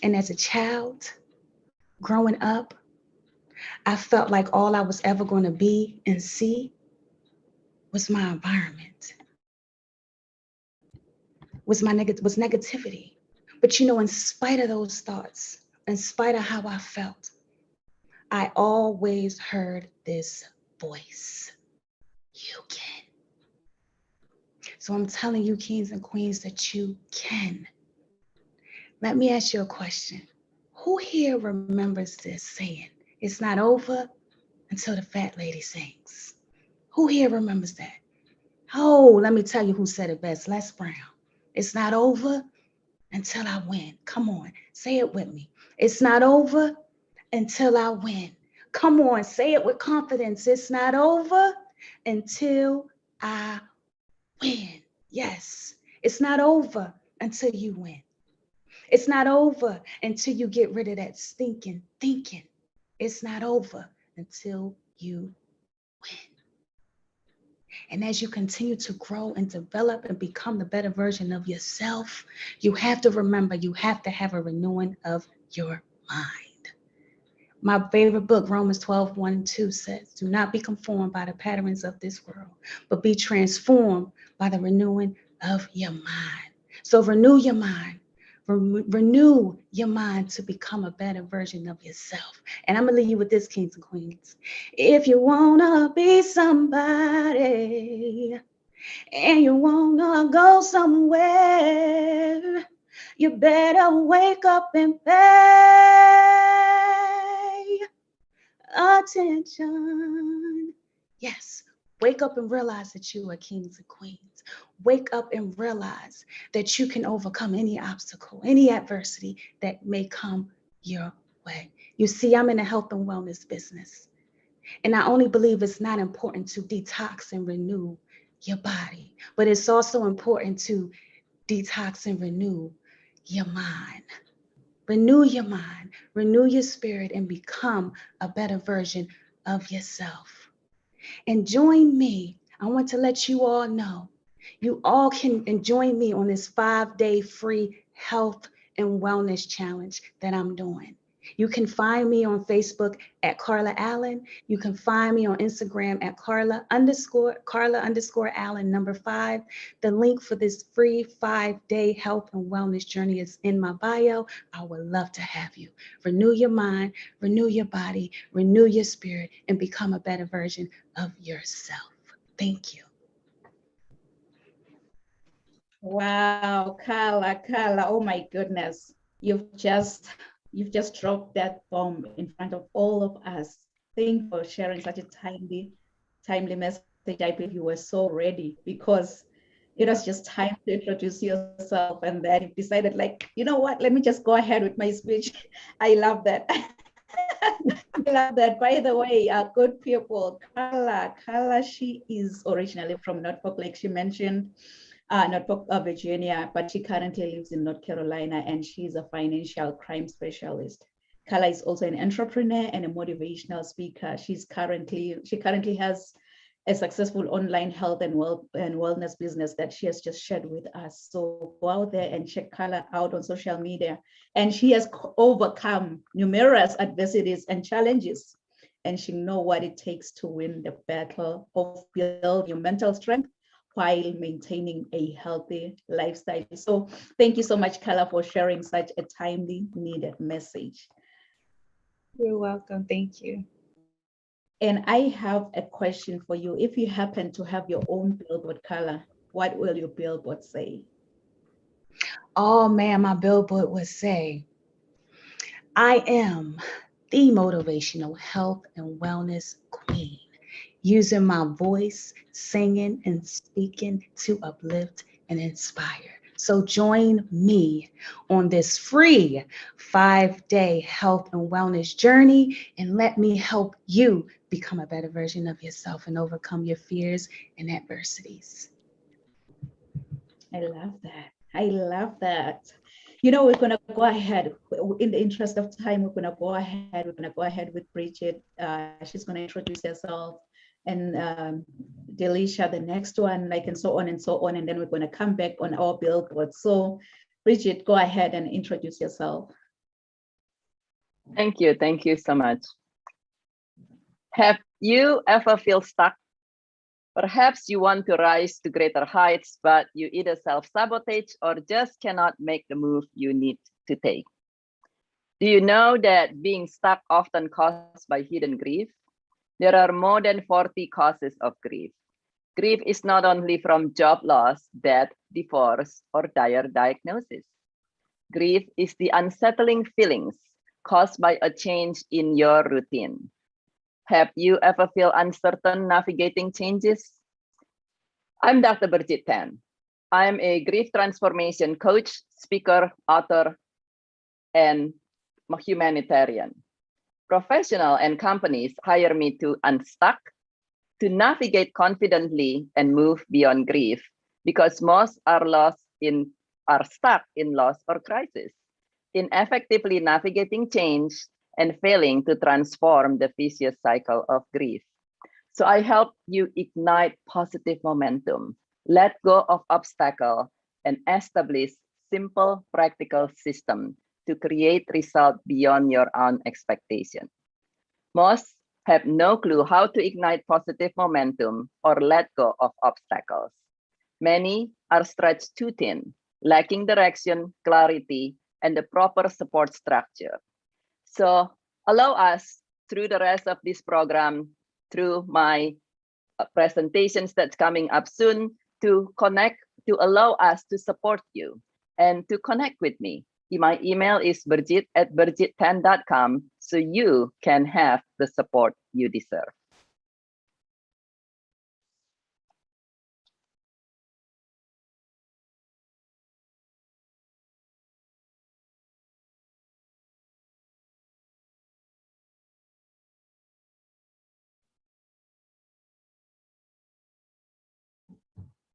And as a child, growing up, I felt like all I was ever going to be and see was my environment, was negativity. But in spite of those thoughts, in spite of how I felt, I always heard this voice. You can. So I'm telling you, kings and queens, that you can. Let me ask you a question. Who here remembers this saying, it's not over until the fat lady sings? Who here remembers that? Oh, let me tell you who said it best. Les Brown. It's not over until I win. Come on, say it with me. It's not over until I win. Come on, say it with confidence. It's not over until I win. Yes, it's not over until you win. It's not over until you get rid of that stinking thinking. It's not over until you win. And as you continue to grow and develop and become the better version of yourself, you have to remember, you have to have a renewing of your mind. My favorite book, Romans 12, 1 and 2 says, do not be conformed by the patterns of this world, but be transformed by the renewing of your mind. So renew your mind. Renew your mind to become a better version of yourself. And I'm going to leave you with this, kings and queens. If you want to be somebody and you want to go somewhere, you better wake up and pay attention. Yes, wake up and realize that you are kings and queens. Wake up and realize that you can overcome any obstacle, any adversity that may come your way. You see, I'm in the health and wellness business. And I only believe it's not important to detox and renew your body, but it's also important to detox and renew your mind. Renew your mind, renew your spirit, and become a better version of yourself. And join me. I want to let you all know, you all can join me on this 5-day free health and wellness challenge that I'm doing. You can find me on Facebook at Carla Allen. You can find me on Instagram at Carla_Allen number 5. The link for this free 5-day health and wellness journey is in my bio. I would love to have you. Renew your mind, renew your body, renew your spirit, and become a better version of yourself. Thank you. Wow, Carla, oh my goodness. You've just dropped that bomb in front of all of us. Thank you for sharing such a timely message. I believe you were so ready because it was just time to introduce yourself, and then you decided, like, you know what, let me just go ahead with my speech. I love that. I love that. By the way, good people, Carla, she is originally from Norfolk, like she mentioned, Norfolk, Virginia, but she currently lives in North Carolina, and she's a financial crime specialist. Carla is also an entrepreneur and a motivational speaker. She currently has a successful online health and wellness business that she has just shared with us. So go out there and check Carla out on social media. And she has overcome numerous adversities and challenges, and she knows what it takes to win the battle of building your mental strength while maintaining a healthy lifestyle. So thank you so much, Carla, for sharing such a timely, needed message. You're welcome. Thank you. And I have a question for you. If you happen to have your own billboard, Carla, what will your billboard say? Oh man, my billboard would say, I am the motivational health and wellness queen, using my voice, singing and speaking to uplift and inspire. So join me on this free 5-day health and wellness journey, and let me help you become a better version of yourself and overcome your fears and adversities. I love that. I love that. You know, we're going to go ahead. In the interest of time, we're going to go ahead. We're going to go ahead with Bridget. She's going to introduce herself, and Delisha, the next one, like, and so on and so on. And then we're going to come back on our billboard. So, Bridget, go ahead and introduce yourself. Thank you. Thank you so much. Have you ever feel stuck? Perhaps you want to rise to greater heights, but you either self-sabotage or just cannot make the move you need to take. Do you know that being stuck often caused by hidden grief? There are more than 40 causes of grief. Grief is not only from job loss, death, divorce, or dire diagnosis. Grief is the unsettling feelings caused by a change in your routine. Have you ever feel uncertain navigating changes? I'm Dr. Birgit Tan. I'm a grief transformation coach, speaker, author, and humanitarian. Professional and companies hire me to unstuck, to navigate confidently and move beyond grief, because most are stuck in loss or crisis, in effectively navigating change and failing to transform the vicious cycle of grief. So I help you ignite positive momentum, let go of obstacle, and establish simple, practical system to create results beyond your own expectation. Most have no clue how to ignite positive momentum or let go of obstacles. Many are stretched too thin, lacking direction, clarity, and the proper support structure. So allow us through the rest of this program, through my presentations that's coming up soon, to connect, to allow us to support you and to connect with me. My email is birgit@birgit10.com so you can have the support you deserve.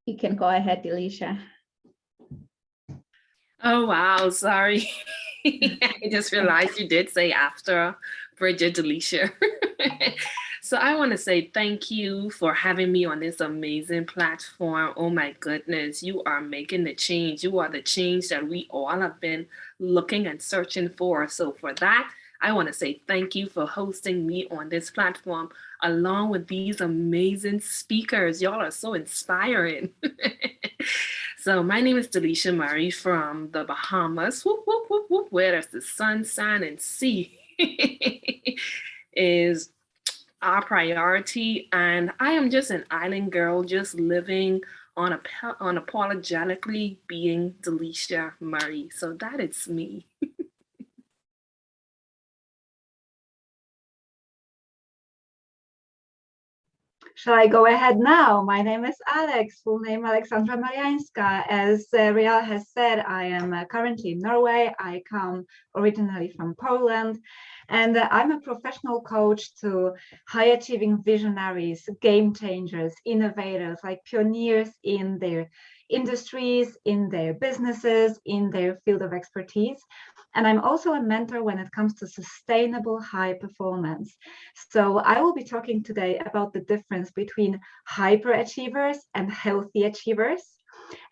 You can go ahead, Delisha. Oh, wow. Sorry. I just realized you did say after Bridget Delisha. So I want to say thank you for having me on this amazing platform. Oh my goodness, you are making the change. You are the change that we all have been looking and searching for. So for that, I want to say thank you for hosting me on this platform along with these amazing speakers. Y'all are so inspiring. So my name is Delisha Murray from the Bahamas, whoop, whoop, whoop, whoop, where there's the sun, sand, and sea is our priority. And I am just an island girl, just living unapologetically being Delisha Murray. So that is me. Shall I go ahead now? My name is Alex, full name Alexandra Mariańska. As Rial has said, I am currently in Norway. I come originally from Poland, and I'm a professional coach to high achieving visionaries, game changers, innovators, like pioneers in their industries, in their businesses, in their field of expertise. And I'm also a mentor when it comes to sustainable high performance. So I will be talking today about the difference between hyperachievers and healthy achievers.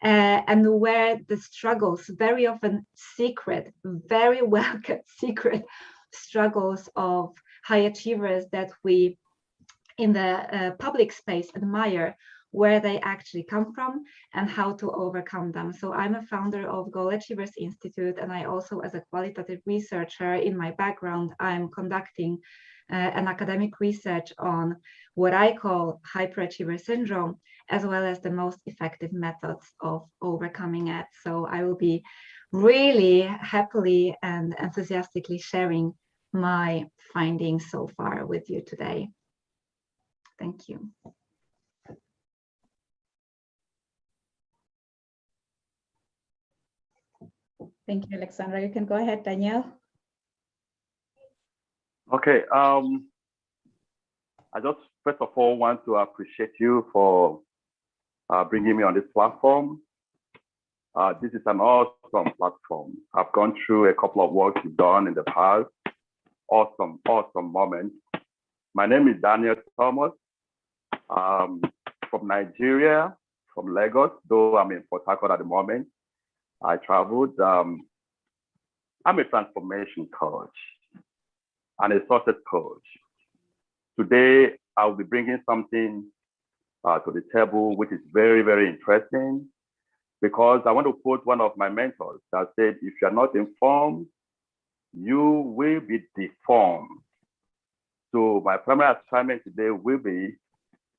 And where the struggles, very often secret, very well kept secret struggles of high achievers that we in the public space admire, where they actually come from and how to overcome them. So I'm a founder of Goal Achievers Institute, and I also, as a qualitative researcher in my background, I'm conducting an academic research on what I call hyperachiever syndrome, as well as the most effective methods of overcoming it. So I will be really happily and enthusiastically sharing my findings so far with you today. Thank you. Thank you, Alexandra. You can go ahead, Danielle. Okay. I just first of all want to appreciate you for bringing me on this platform. This is an awesome platform. I've gone through a couple of work you've done in the past. Awesome moments. My name is Daniel Thomas. From Nigeria, from Lagos, though I'm in Port Harcourt at the moment. I traveled. I'm a transformation coach. and a success coach. Today, I'll be bringing something to the table, which is very, very interesting, because I want to quote one of my mentors that said, if you're not informed, you will be deformed. So my primary assignment today will be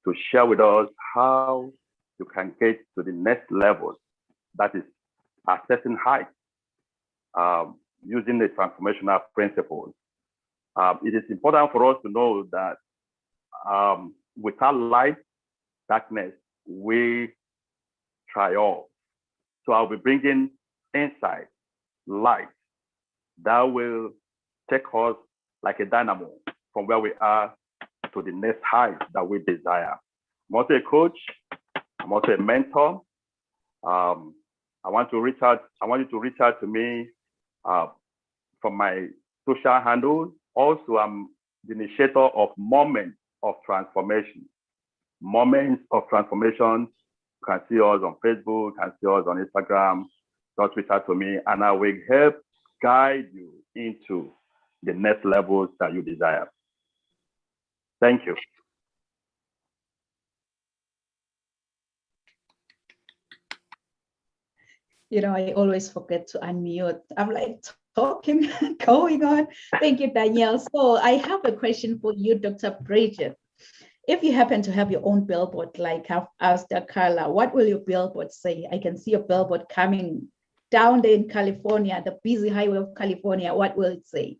to share with us how you can get to the next level, that is assessing height, using the transformational principles. It is important for us to know that without light, darkness will triumph. So I'll be bringing insight, light, that will take us like a dynamo from where we are to the next height that we desire. I'm also a coach. I'm also a mentor. I want you to reach out to me from my social handle. Also, I'm the initiator of Moments of Transformation. Moments of Transformation. You can see us on Facebook, you can see us on Instagram. Just reach out to me, and I will help guide you into the next levels that you desire. Thank you. You know, I always forget to unmute. I'm like talking, going on. Thank you, Danielle. So I have a question for you, Dr. Bridget. If you happen to have your own billboard, like I've asked Carla, what will your billboard say? I can see a billboard coming down there in California, the busy highway of California. What will it say?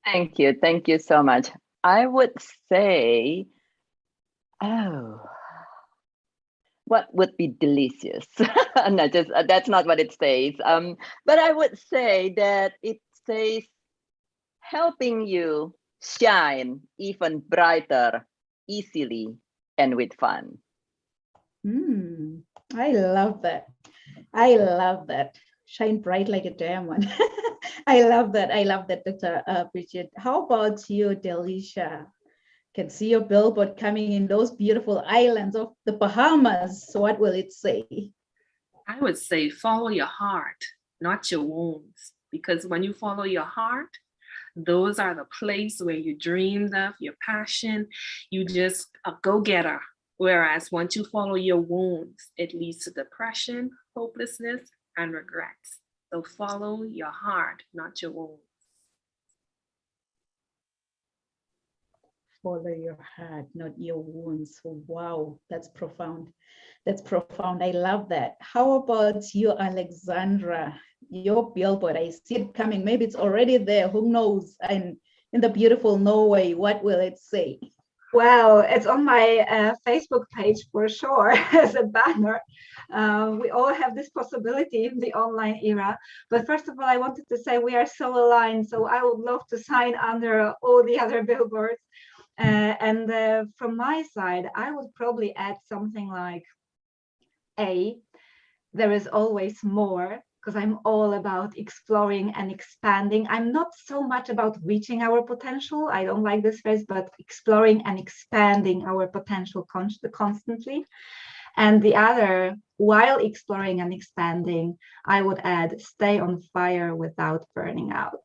Thank you. Thank you so much. I would say, what would be delicious? Not just, that's not what it says. But I would say that it says helping you shine even brighter, easily, and with fun. I love that. I love that. Shine bright like a diamond. I love that. I love that, Dr. Bridget. How about you, Delisha? Can see your billboard coming in those beautiful islands of the Bahamas. So what will it say? I would say follow your heart, not your wounds. Because when you follow your heart, those are the place where you dreamed of, your passion, you just a go-getter. Whereas once you follow your wounds, it leads to depression, hopelessness, and regrets. So follow your heart, not your wounds. Follow your heart, not your wounds. Wow, that's profound. That's profound. I love that. How about you, Alexandra? Your billboard, I see it coming. Maybe it's already there. Who knows? And in the beautiful Norway, what will it say? Well, it's on my Facebook page for sure as a banner. We all have this possibility in the online era. But first of all, I wanted to say we are so aligned. So I would love to sign under all the other billboards. And from my side, I would probably add something like there is always more, because I'm all about exploring and expanding. I'm not so much about reaching our potential. I don't like this phrase, but exploring and expanding our potential constantly. And the other, while exploring and expanding, I would add stay on fire without burning out.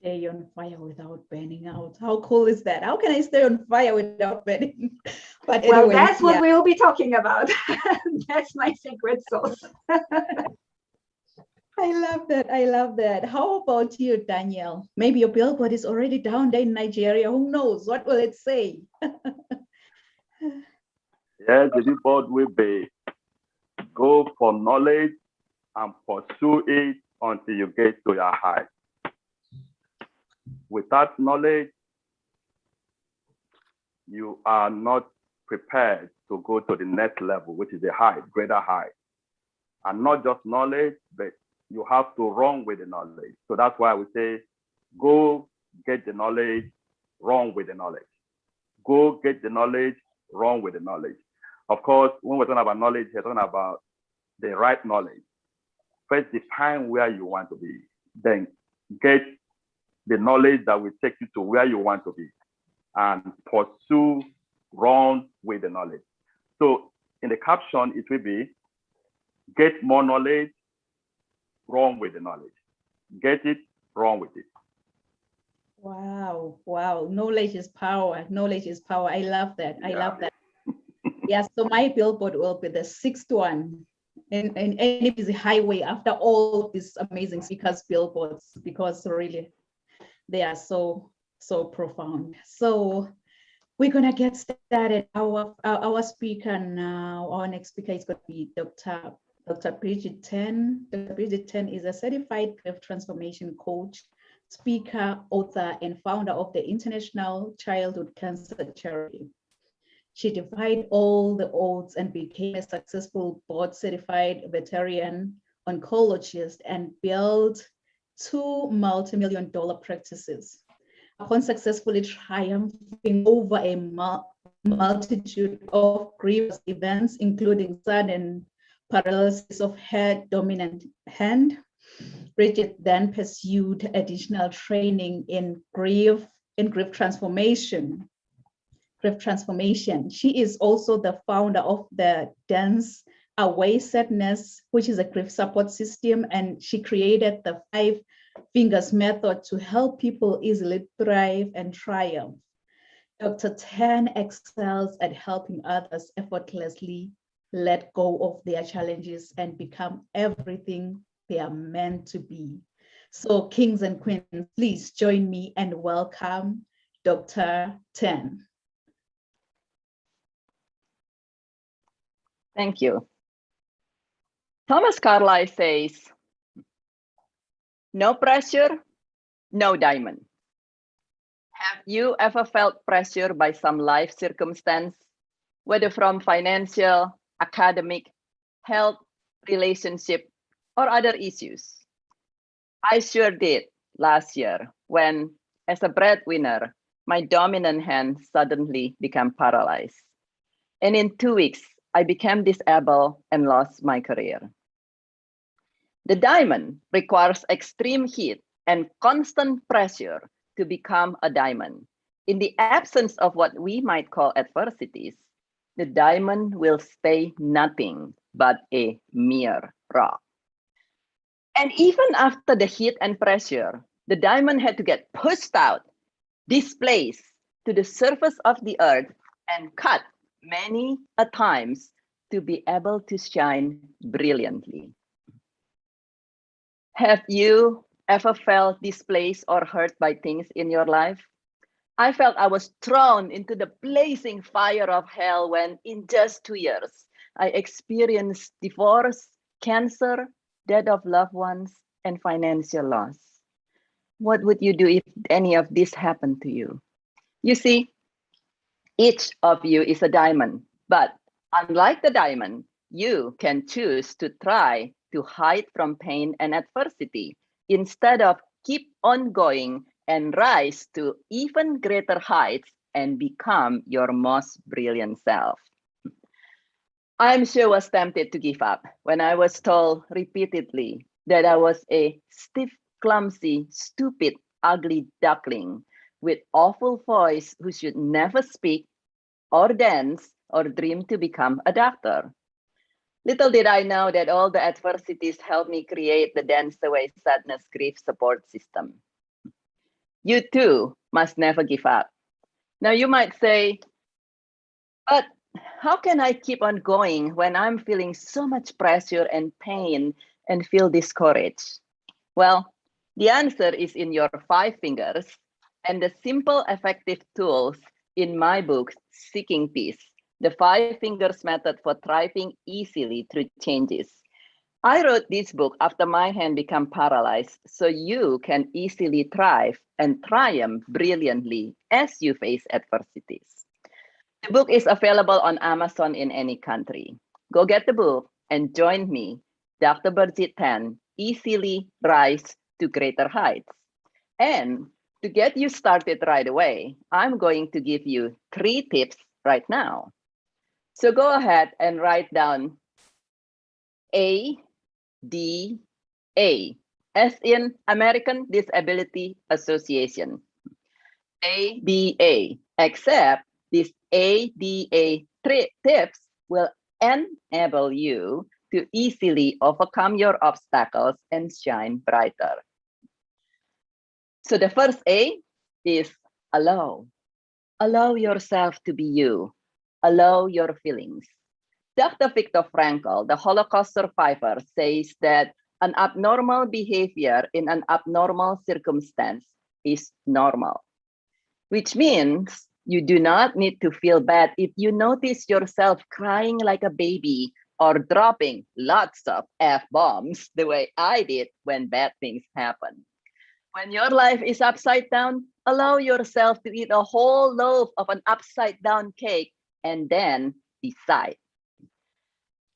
Stay on fire without burning out. How cool is that? How can I stay on fire without burning? But anyway, well, that's what we will be talking about. That's my secret sauce. I love that. I love that. How about you, Danielle? Maybe your billboard is already down there in Nigeria. Who knows? What will it say? Yes, the billboard will be go for knowledge and pursue it until you get to your height. Without knowledge, you are not prepared to go to the next level, which is the height, greater height. And not just knowledge, but you have to run with the knowledge. So that's why we say, go get the knowledge, run with the knowledge. Go get the knowledge, run with the knowledge. Of course, when we're talking about knowledge, we're talking about the right knowledge. First, define where you want to be. Then get the knowledge that will take you to where you want to be. And pursue, run with the knowledge. So in the caption, it will be, get more knowledge, run with the knowledge. Get it, run with it. Wow, wow. Knowledge is power. Knowledge is power. I love that. I Yeah. love that. Yeah, so my billboard will be the sixth one in any busy highway after all these amazing speakers' billboards, because really they are so profound. So we're gonna get started. Our speaker now, our next speaker is going to be Dr. Bridget Ten. Dr. Bridget Ten is a certified grief transformation coach, speaker, author, and founder of the International Childhood Cancer Charity. She defied all the odds and became a successful board-certified veteran oncologist and built 2 multi-million-dollar practices. Upon successfully triumphing over a multitude of grievous events, including sudden paralysis of her dominant hand, Bridget then pursued additional training in grief transformation. She is also the founder of the Dance Away Sadness, which is a grief support system, and she created the 5 Fingers method to help people easily thrive and triumph. Dr. Ten excels at helping others effortlessly let go of their challenges and become everything they are meant to be. So kings and queens, please join me and welcome Dr. Ten. Thank you. Thomas Carlyle says, no pressure, no diamond. Have you ever felt pressure by some life circumstance, whether from financial, academic, health, relationship, or other issues? I sure did last year when, as a breadwinner, my dominant hand suddenly became paralyzed. And in 2 weeks, I became disabled and lost my career. The diamond requires extreme heat and constant pressure to become a diamond. In the absence of what we might call adversities, the diamond will stay nothing but a mere rock. And even after the heat and pressure, the diamond had to get pushed out, displaced to the surface of the earth, and cut many a times to be able to shine brilliantly. Have you ever felt displaced or hurt by things in your life? I felt I was thrown into the blazing fire of hell when, in just 2 years, I experienced divorce, cancer, death of loved ones, and financial loss. What would you do if any of this happened to you? You see, each of you is a diamond, but unlike the diamond, you can choose to try to hide from pain and adversity instead of keep on going and rise to even greater heights and become your most brilliant self. I'm sure I was tempted to give up when I was told repeatedly that I was a stiff, clumsy, stupid, ugly duckling with awful voice who should never speak or dance or dream to become a doctor. Little did I know that all the adversities helped me create the Dance Away Sadness Grief Support System. You too must never give up. Now you might say, but how can I keep on going when I'm feeling so much pressure and pain and feel discouraged? Well, the answer is in your 5 fingers and the simple, effective tools in my book, Seeking Peace, the 5 fingers method for thriving easily through changes. I wrote this book after my hand became paralyzed so you can easily thrive and triumph brilliantly as you face adversities. The book is available on Amazon in any country. Go get the book and join me, Dr. Bridget Ten, easily rise to greater heights. And to get you started right away, I'm going to give you 3 tips right now. So go ahead and write down ADA, as in American Disability Association, ADA, except these ADA tips will enable you to easily overcome your obstacles and shine brighter. So the first A is allow. Allow yourself to be you. Allow your feelings. Dr. Viktor Frankl, the Holocaust survivor, says that an abnormal behavior in an abnormal circumstance is normal, which means you do not need to feel bad if you notice yourself crying like a baby or dropping lots of F-bombs the way I did when bad things happen. When your life is upside down, allow yourself to eat a whole loaf of an upside down cake and then decide.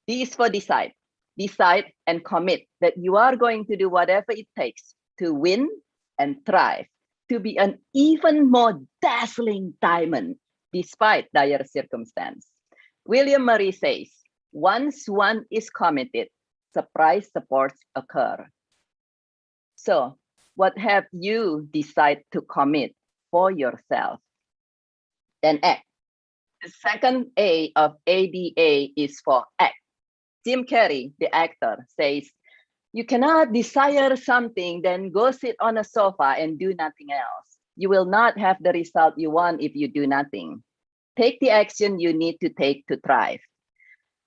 D is for decide. Decide and commit that you are going to do whatever it takes to win and thrive, to be an even more dazzling diamond despite dire circumstance. William Murray says, once one is committed, surprise supports occur. So what have you decided to commit for yourself? Then act. The second A of ADA is for act. Jim Carrey, the actor, says, you cannot desire something, then go sit on a sofa and do nothing else. You will not have the result you want if you do nothing. Take the action you need to take to thrive.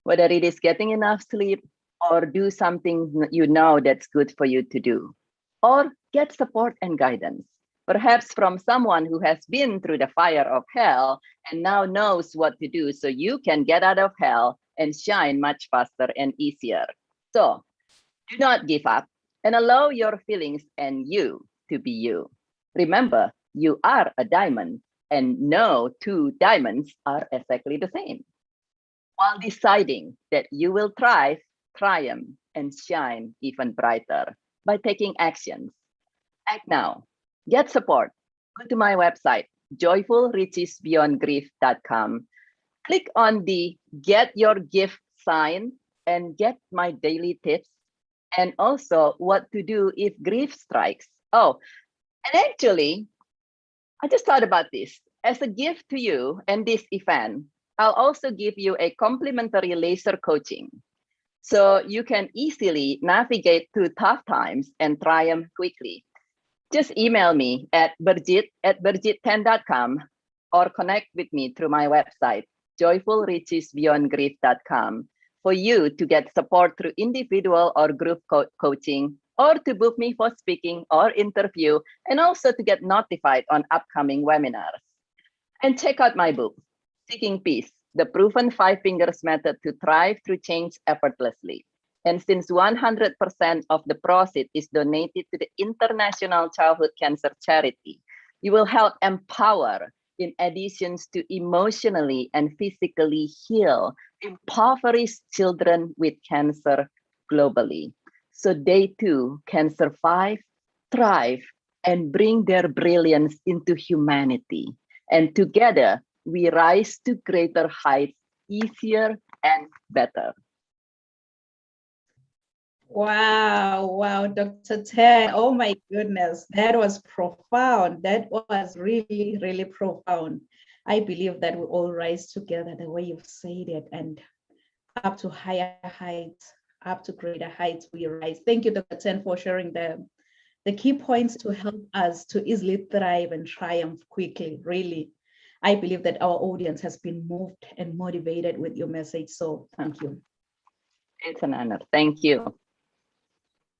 Whether it is getting enough sleep or do something you know that's good for you to do, or get support and guidance, perhaps from someone who has been through the fire of hell and now knows what to do so you can get out of hell and shine much faster and easier. So do not give up and allow your feelings and you to be you. Remember, you are a diamond and no two diamonds are exactly the same. While deciding that you will thrive, triumph, and shine even brighter by taking actions. Act now. Get support. Go to my website, joyfulrichesbeyondgrief.com. Click on the Get Your Gift sign and get my daily tips and also what to do if grief strikes. Oh, and actually, I just thought about this. As a gift to you and this event, I'll also give you a complimentary laser coaching so you can easily navigate through tough times and triumph quickly. Just email me at birgit@birgit10.com or connect with me through my website, joyfulrichesbeyondgrief.com, for you to get support through individual or group coaching, or to book me for speaking or interview, and also to get notified on upcoming webinars. And check out my book, Seeking Peace, the proven 5 fingers method to thrive through change effortlessly. And since 100% of the proceeds is donated to the International Childhood Cancer Charity, you will help empower, in addition to emotionally and physically heal impoverished children with cancer globally. So they too can survive, thrive, and bring their brilliance into humanity. And together, we rise to greater heights, easier and better. Wow, Dr. Ted. Oh my goodness, that was profound. That was really, really profound. I believe that we all rise together the way you've said it, and up to higher heights, up to greater heights we rise. Thank you, Dr. Ted, for sharing the key points to help us to easily thrive and triumph quickly. Really, I believe that our audience has been moved and motivated with your message. So thank you. It's an honor. Thank you.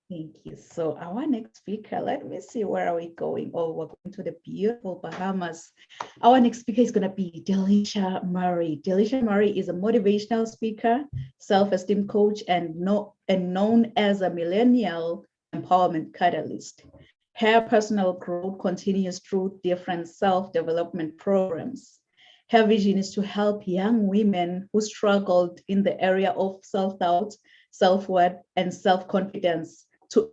Thank you. So our next speaker, let me see, where are we going? Oh, we're going to the beautiful Bahamas. Our next speaker is going to be Delisha Murray. Delisha Murray is a motivational speaker, self-esteem coach, and known as a millennial empowerment catalyst. Her personal growth continues through different self-development programs. Her vision is to help young women who struggled in the area of self-doubt, self-worth, and self-confidence to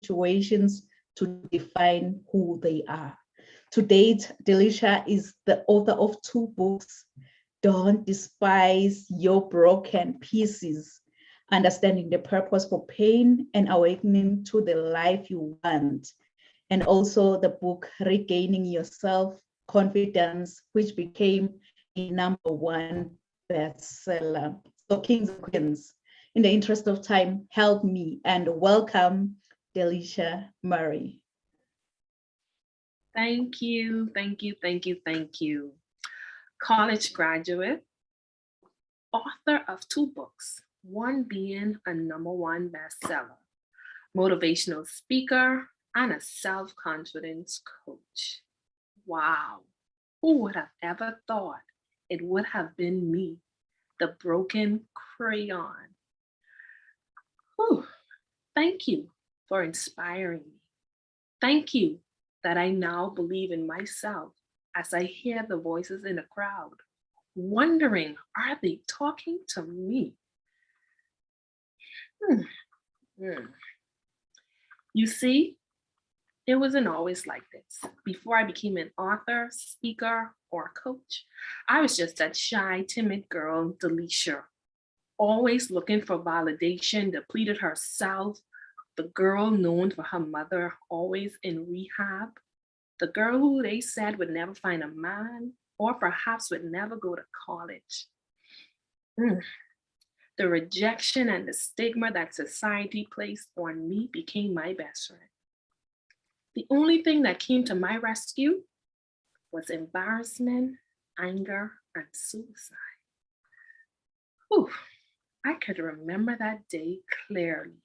situations to define who they are. To date, Delisha is the author of 2 books, Don't Despise Your Broken Pieces, Understanding the Purpose for Pain and Awakening to the Life You Want, and also the book, Regaining Your Self-Confidence, which became a #1 bestseller. So Kings and Queens, in the interest of time, help me and welcome Delisha Murray. Thank you, thank you, thank you, thank you. College graduate, author of 2 books, one being a #1 bestseller, motivational speaker, and a self-confidence coach. Wow, who would have ever thought it would have been me, the broken crayon? Whew. Thank you for inspiring me. Thank you that I now believe in myself as I hear the voices in the crowd, wondering, are they talking to me? Hmm. Hmm. You see, it wasn't always like this. Before I became an author, speaker, or coach, I was just that shy, timid girl, Delisha, always looking for validation, depleted herself, the girl known for her mother, always in rehab, the girl who they said would never find a man, or perhaps would never go to college. Mm. The rejection and the stigma that society placed on me became my best friend. The only thing that came to my rescue was embarrassment, anger, and suicide. Whew. I could remember that day clearly.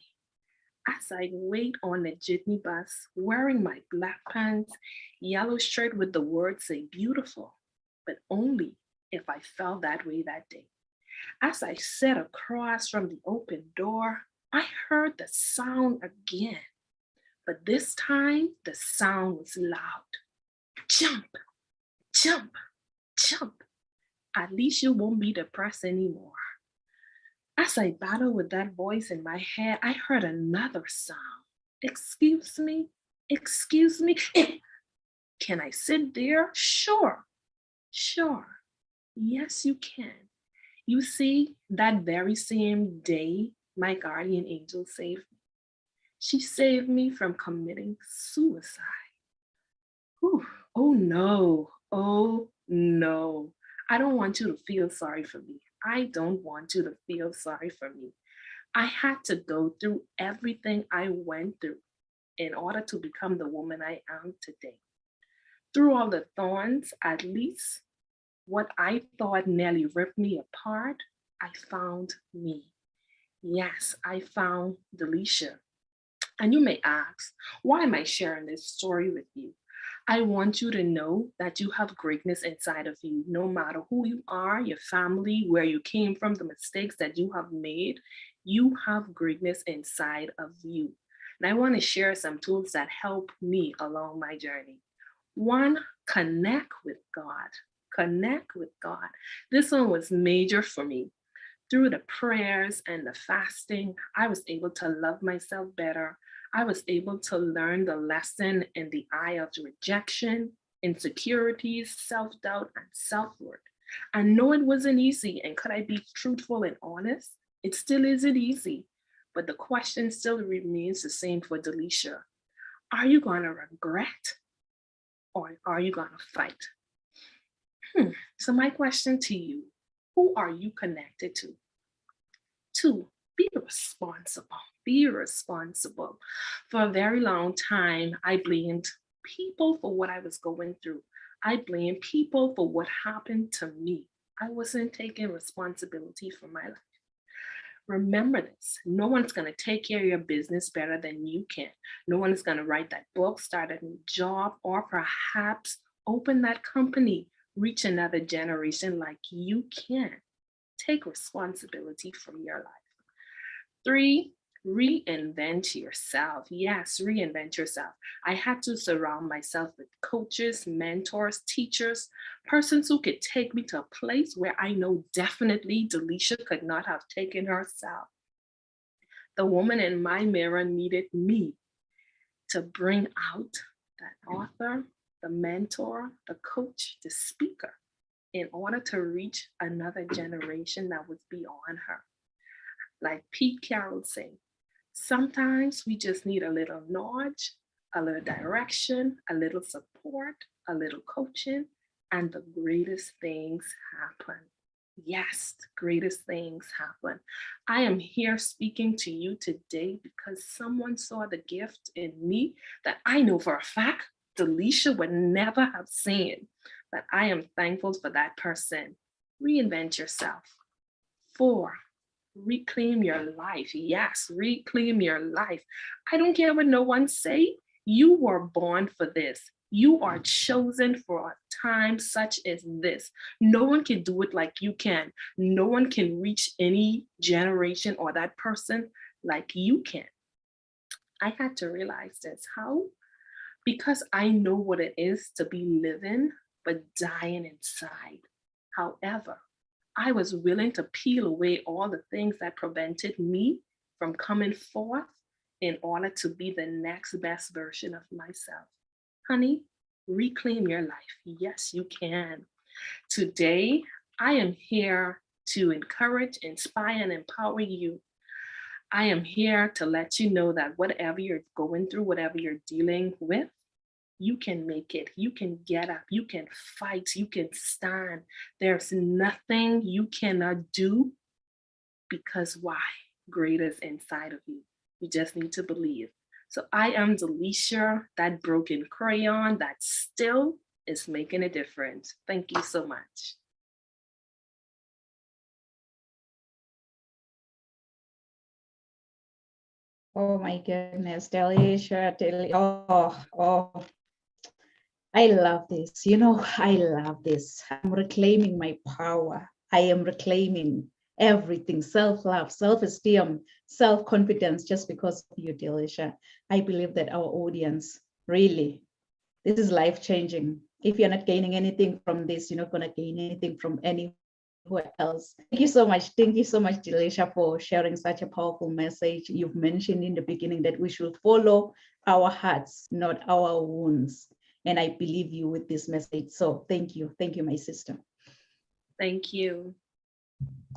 As I wait on the jitney bus, wearing my black pants, yellow shirt with the words say beautiful, but only if I felt that way that day. As I sat across from the open door, I heard the sound again, but this time the sound was loud. Jump, jump, jump. At least you won't be depressed anymore. As I battled with that voice in my head, I heard another sound. Excuse me, excuse me. Can I sit there? Sure, sure. Yes, you can. You see, that very same day, my guardian angel saved me. She saved me from committing suicide. Whew. Oh no, oh no. I don't want you to feel sorry for me. I don't want you to feel sorry for me. I had to go through everything I went through in order to become the woman I am today. Through all the thorns, at least what I thought nearly ripped me apart, I found me. Yes, I found Delisha. And you may ask, why am I sharing this story with you? I want you to know that you have greatness inside of you, no matter who you are, your family, where you came from, the mistakes that you have made, you have greatness inside of you. And I want to share some tools that help me along my journey. One, connect with God. Connect with God. This one was major for me. Through the prayers and the fasting, I was able to love myself better. I was able to learn the lesson in the eye of rejection, insecurities, self-doubt, and self-worth. I know it wasn't easy, and could I be truthful and honest? It still isn't easy, but the question still remains the same for Delisha. Are you going to regret or are you going to fight? So my question to you, who are you connected to? 2, be responsible. Be responsible. For a very long time, I blamed people for what I was going through. I blamed people for what happened to me. I wasn't taking responsibility for my life. Remember this, no one's going to take care of your business better than you can. No one is going to write that book, start a new job, or perhaps open that company, reach another generation like you can. Take responsibility for your life. 3, reinvent yourself. Yes, reinvent yourself. I had to surround myself with coaches, mentors, teachers, persons who could take me to a place where I know definitely Delisha could not have taken herself. The woman in my mirror needed me to bring out that author, the mentor, the coach, the speaker, in order to reach another generation that was beyond her. Like Pete Carroll said, sometimes we just need a little nudge, a little direction, a little support, a little coaching, and the greatest things happen. Yes, the greatest things happen. I am here speaking to you today because someone saw the gift in me that I know for a fact Delisha would never have seen. But I am thankful for that person. Reinvent yourself. 4, reclaim your life. Yes, reclaim your life. I don't care what no one say. You were born for this. You are chosen for a time such as this. No one can do it like you can. No one can reach any generation or that person like you can. I had to realize this. How? Because I know what it is to be living but dying inside. However, I was willing to peel away all the things that prevented me from coming forth in order to be the next best version of myself. Honey, reclaim your life. Yes, you can. Today, I am here to encourage, inspire, and empower you. I am here to let you know that whatever you're going through, whatever you're dealing with, you can make it. You can get up. You can fight. You can stand. There's nothing you cannot do because why? Greater is inside of you. You just need to believe. So I am Delisha, that broken crayon that still is making a difference. Thank you so much. Oh my goodness, Delisha, oh, I love this. You know, I love this. I'm reclaiming my power. I am reclaiming everything, self-love, self-esteem, self-confidence, just because of you, Delisha. I believe that our audience, really, this is life-changing. If you're not gaining anything from this, you're not going to gain anything from anyone else. Thank you so much. Thank you so much, Delisha, for sharing such a powerful message. You've mentioned in the beginning that we should follow our hearts, not our wounds. And I believe you with this message. So thank you. Thank you, my sister. Thank you.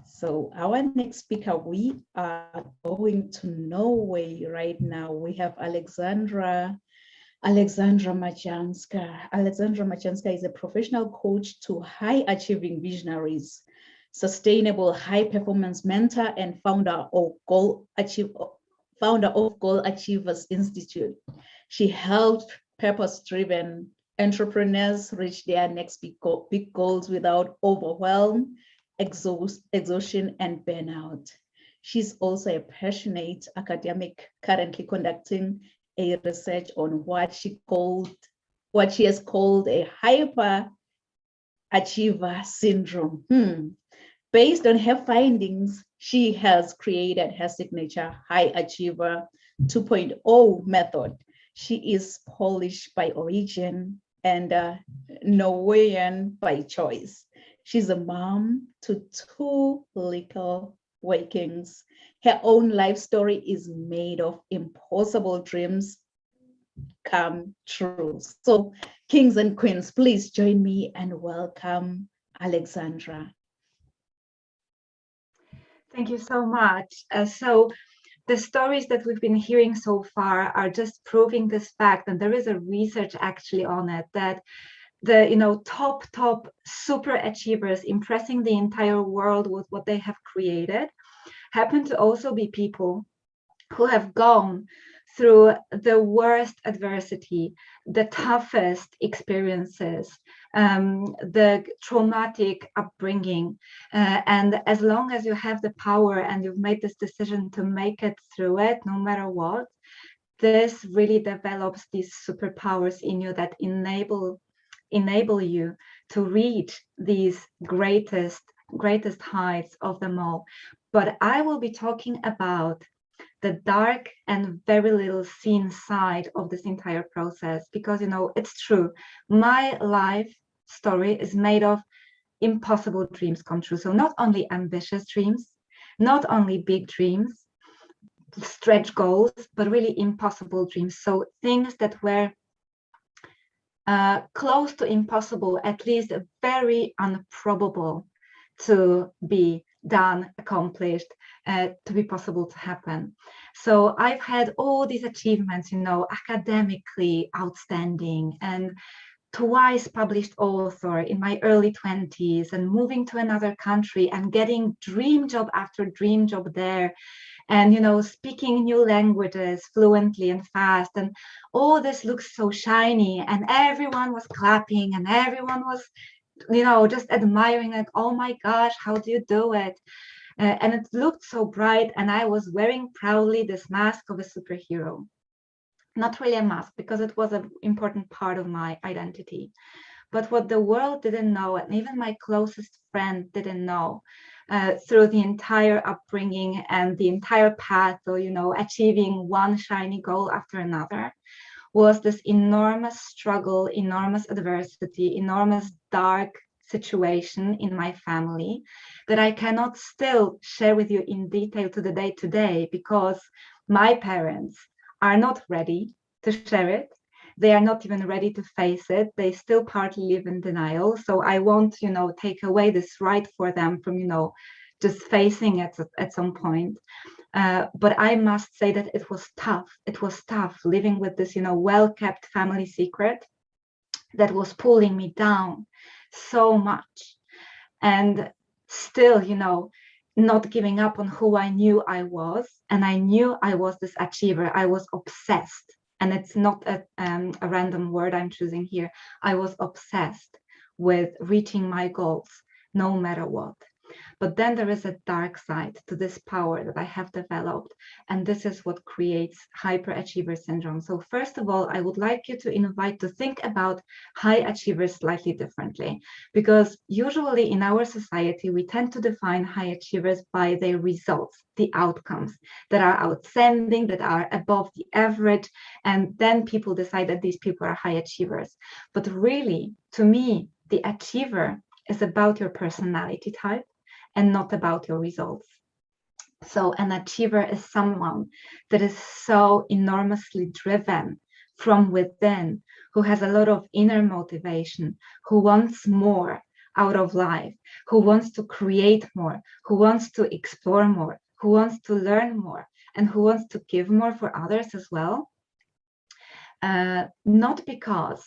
So our next speaker, we are going to Norway right now. We have Alexandra Majanska. Alexandra Majanska is a professional coach to high achieving visionaries, sustainable high performance mentor, and founder of Goal Achievers Institute. She helped purpose-driven entrepreneurs reach their next big goals without overwhelm, exhaustion, and burnout. She's also a passionate academic, currently conducting a research on what she has called a hyper achiever syndrome. Based on her findings, she has created her signature High Achiever 2.0 method. She is Polish by origin and Norwegian by choice. She's a mom to 2 little Vikings. Her own life story is made of impossible dreams come true. So, kings and queens, please join me and welcome Alexandra. Thank you so much. So the stories that we've been hearing so far are just proving this fact, and there is a research actually on it, that the top super achievers impressing the entire world with what they have created happen to also be people who have gone through the worst adversity, the toughest experiences, the traumatic upbringing. And as long as you have the power and you've made this decision to make it through it, no matter what, this really develops these superpowers in you that enable you to reach these greatest heights of them all. But I will be talking about the dark and very little seen side of this entire process, because it's true, my life story is made of impossible dreams come true. So not only ambitious dreams, not only big dreams, stretch goals, but really impossible dreams. So things that were close to impossible, at least very improbable to be done, accomplished, to be possible to happen. So I've had all these achievements, academically outstanding, and twice published author in my early 20s, and moving to another country and getting dream job after dream job there, and, you know, speaking new languages fluently and fast. And all this looks so shiny, and everyone was clapping and everyone was, you know, just admiring, like, oh my gosh, how do you do it? And it looked so bright, and I was wearing proudly this mask of a superhero. Not really a mask, because it was an important part of my identity. But what the world didn't know, and even my closest friend didn't know, through the entire upbringing and the entire path of, you know, achieving one shiny goal after another, was this enormous struggle, enormous adversity, enormous dark situation in my family that I cannot still share with you in detail to the day today, because my parents are not ready to share it. They are not even ready to face it. They still partly live in denial. So I won't, you know, take away this right for them from, you know, just facing it at some point. But I must say that it was tough. It was tough living with this, you know, well-kept family secret that was pulling me down so much. And still, you know, not giving up on who I knew I was. And I knew I was this achiever. I was obsessed. And it's not a random word I'm choosing here. I was obsessed with reaching my goals, no matter what. But then there is a dark side to this power that I have developed, and this is what creates hyperachiever syndrome. So first of all, I would like you to invite to think about high achievers slightly differently, because usually in our society, we tend to define high achievers by their results, the outcomes that are outstanding, that are above the average, and then people decide that these people are high achievers. But really, to me, the achiever is about your personality type and not about your results. So an achiever is someone that is so enormously driven from within, who has a lot of inner motivation, who wants more out of life, who wants to create more, who wants to explore more, who wants to learn more, and who wants to give more for others as well. Not because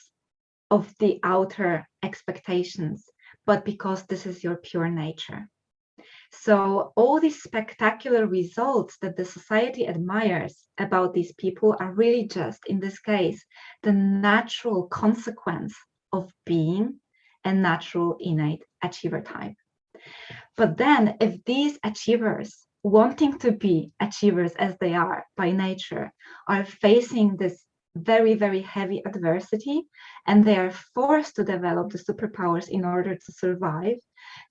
of the outer expectations, but because this is your pure nature. So all these spectacular results that the society admires about these people are really just, in this case, the natural consequence of being a natural innate achiever type. But then if these achievers, wanting to be achievers as they are by nature, are facing this very, very heavy adversity, and they are forced to develop the superpowers in order to survive,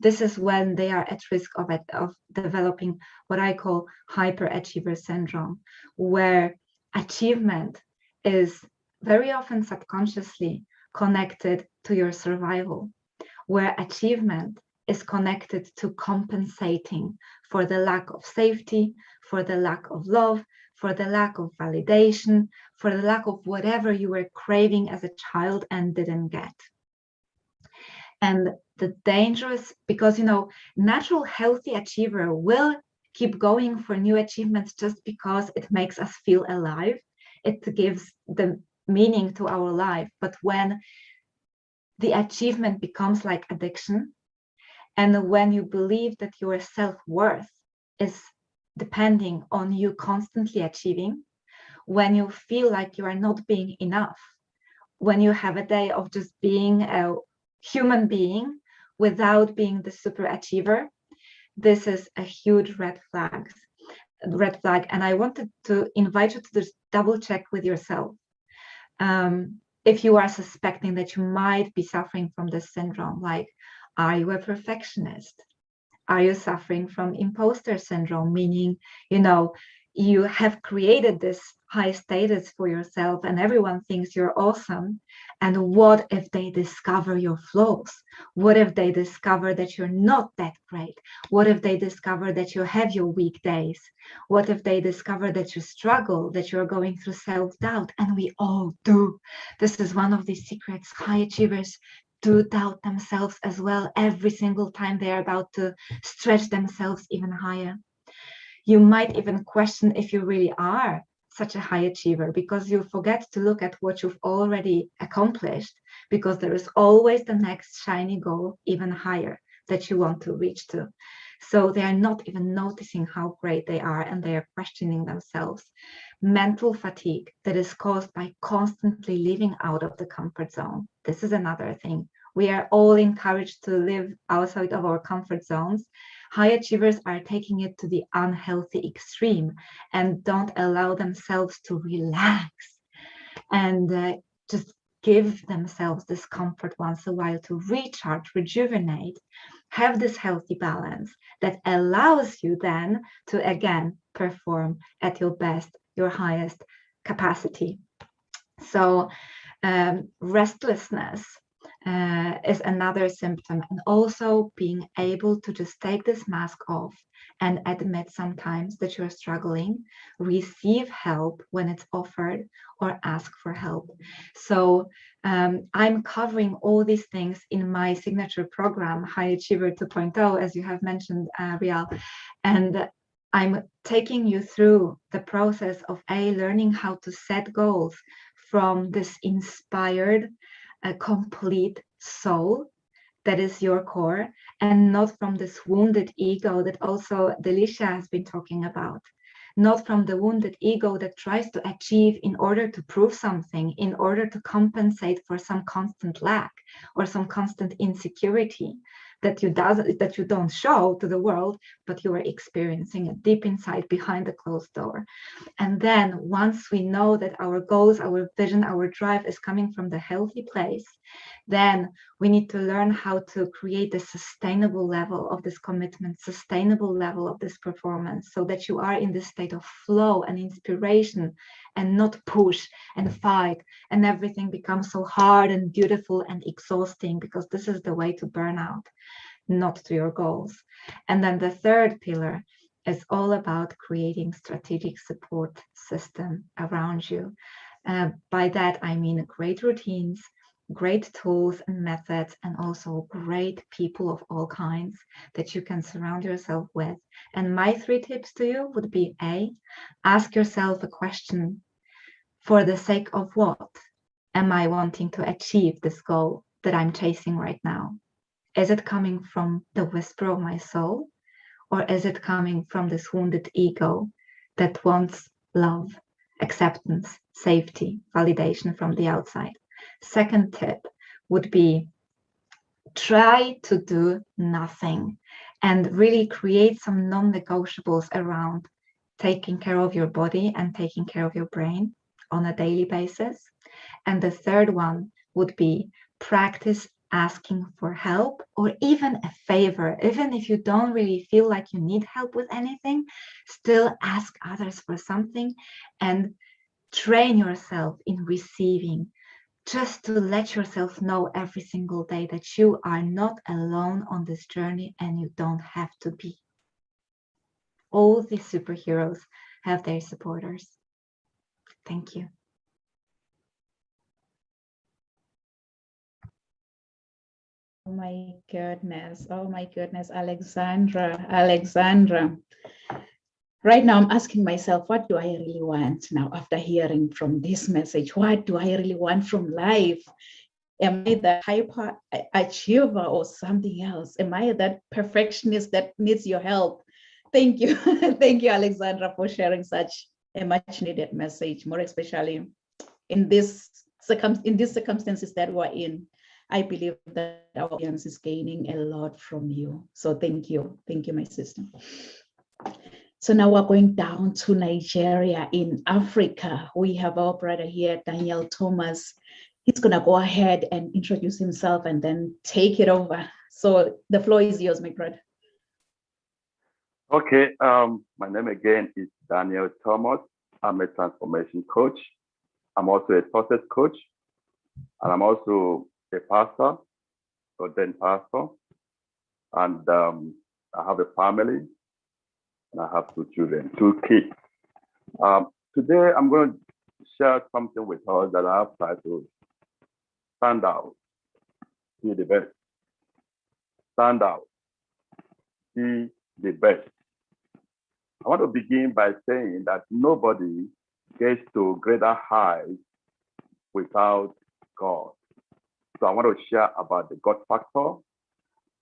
this is when they are at risk of developing what I call hyperachiever syndrome, where achievement is very often subconsciously connected to your survival, where achievement is connected to compensating for the lack of safety, for the lack of love, for the lack of validation, for the lack of whatever you were craving as a child and didn't get. And the dangerous, because, you know, natural healthy achiever will keep going for new achievements just because it makes us feel alive. It gives the meaning to our life. But when the achievement becomes like addiction, and when you believe that your self-worth is depending on you constantly achieving, when you feel like you are not being enough, when you have a day of just being a human being without being the super achiever, this is a huge red flag. And I wanted to invite you to just double check with yourself. If you are suspecting that you might be suffering from this syndrome, like, are you a perfectionist? Are you suffering from imposter syndrome, meaning, you know, you have created this high status for yourself and everyone thinks you're awesome. And what if they discover your flaws? What if they discover that you're not that great? What if they discover that you have your weak days? What if they discover that you struggle, that you're going through self-doubt? And we all do. This is one of the secrets. High achievers do doubt themselves as well every single time they're about to stretch themselves even higher. You might even question if you really are such a high achiever, because you forget to look at what you've already accomplished, because there is always the next shiny goal, even higher, that you want to reach to. So they are not even noticing how great they are, and they are questioning themselves. Mental fatigue that is caused by constantly living out of the comfort zone. This is another thing. We are all encouraged to live outside of our comfort zones. High achievers are taking it to the unhealthy extreme and don't allow themselves to relax and just give themselves this comfort once in a while to recharge, rejuvenate, have this healthy balance that allows you then to again perform at your best, your highest capacity. So restlessness is another symptom, and also being able to just take this mask off and admit sometimes that you're struggling, receive help when it's offered, or ask for help. So I'm covering all these things in my signature program, High Achiever 2.0, as you have mentioned, Rial. And I'm taking you through the process of learning how to set goals from this inspired, complete soul that is your core, and not from this wounded ego that also Delisha has been talking about. Not from the wounded ego that tries to achieve in order to prove something, in order to compensate for some constant lack or some constant insecurity that you don't show to the world, but you are experiencing it deep inside behind the closed door. And then once we know that our goals, our vision, our drive is coming from the healthy place, then we need to learn how to create a sustainable level of this commitment, sustainable level of this performance, so that you are in this state of flow and inspiration and not push and fight and everything becomes so hard and beautiful and exhausting, because this is the way to burn out, not to your goals. And then the third pillar is all about creating strategic support system around you. By that, I mean great routines, great tools and methods, and also great people of all kinds that you can surround yourself with. And my 3 tips to you would be: A, ask yourself a question: for the sake of what am I wanting to achieve this goal that I'm chasing right now? Is it coming from the whisper of my soul, or is it coming from this wounded ego that wants love, acceptance, safety, validation from the outside? Second tip would be: try to do nothing and really create some non-negotiables around taking care of your body and taking care of your brain on a daily basis. And the third one would be: practice asking for help, or even a favor. Even if you don't really feel like you need help with anything, still ask others for something and train yourself in receiving, just to let yourself know every single day that you are not alone on this journey and you don't have to be. All the superheroes have their supporters. Thank you. Oh my goodness. Oh my goodness, Alexandra. Right now, I'm asking myself, what do I really want now after hearing from this message? What do I really want from life? Am I the hyper achiever or something else? Am I that perfectionist that needs your help? Thank you. Thank you, Alexandra, for sharing such a much needed message, more especially in these circumstances that we're in. I believe that our audience is gaining a lot from you. So thank you. Thank you, my sister. So now we're going down to Nigeria in Africa. We have our brother here, Daniel Thomas. He's going to go ahead and introduce himself and then take it over. So the floor is yours, my brother. Okay, my name again is Daniel Thomas. I'm a transformation coach. I'm also a success coach, and I'm also a pastor, ordained pastor, and I have a family, and I have 2 children, 2 kids. Today, I'm going to share something with us that I have tried to stand out, be the best. Stand out, be the best. I want to begin by saying that nobody gets to greater heights without God. So I want to share about the God factor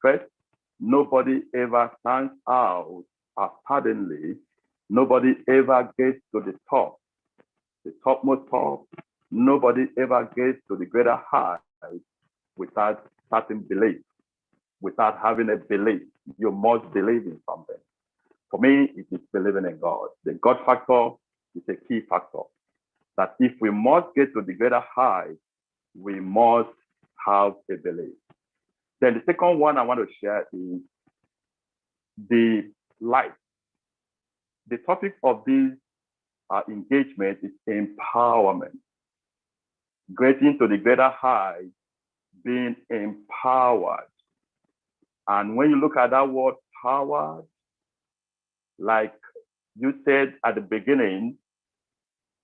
first, Nobody ever stands out as suddenly. Nobody ever gets to the topmost top. Nobody ever gets to the greater height without certain belief, without having a belief. You must believe in something. For me, it is believing in God. The God factor is a key factor. That if we must get to the greater height, we must have a belief. Then the second one I want to share is the light. The topic of this engagement is empowerment. Getting to the greater height, being empowered. And when you look at that word power, like you said at the beginning,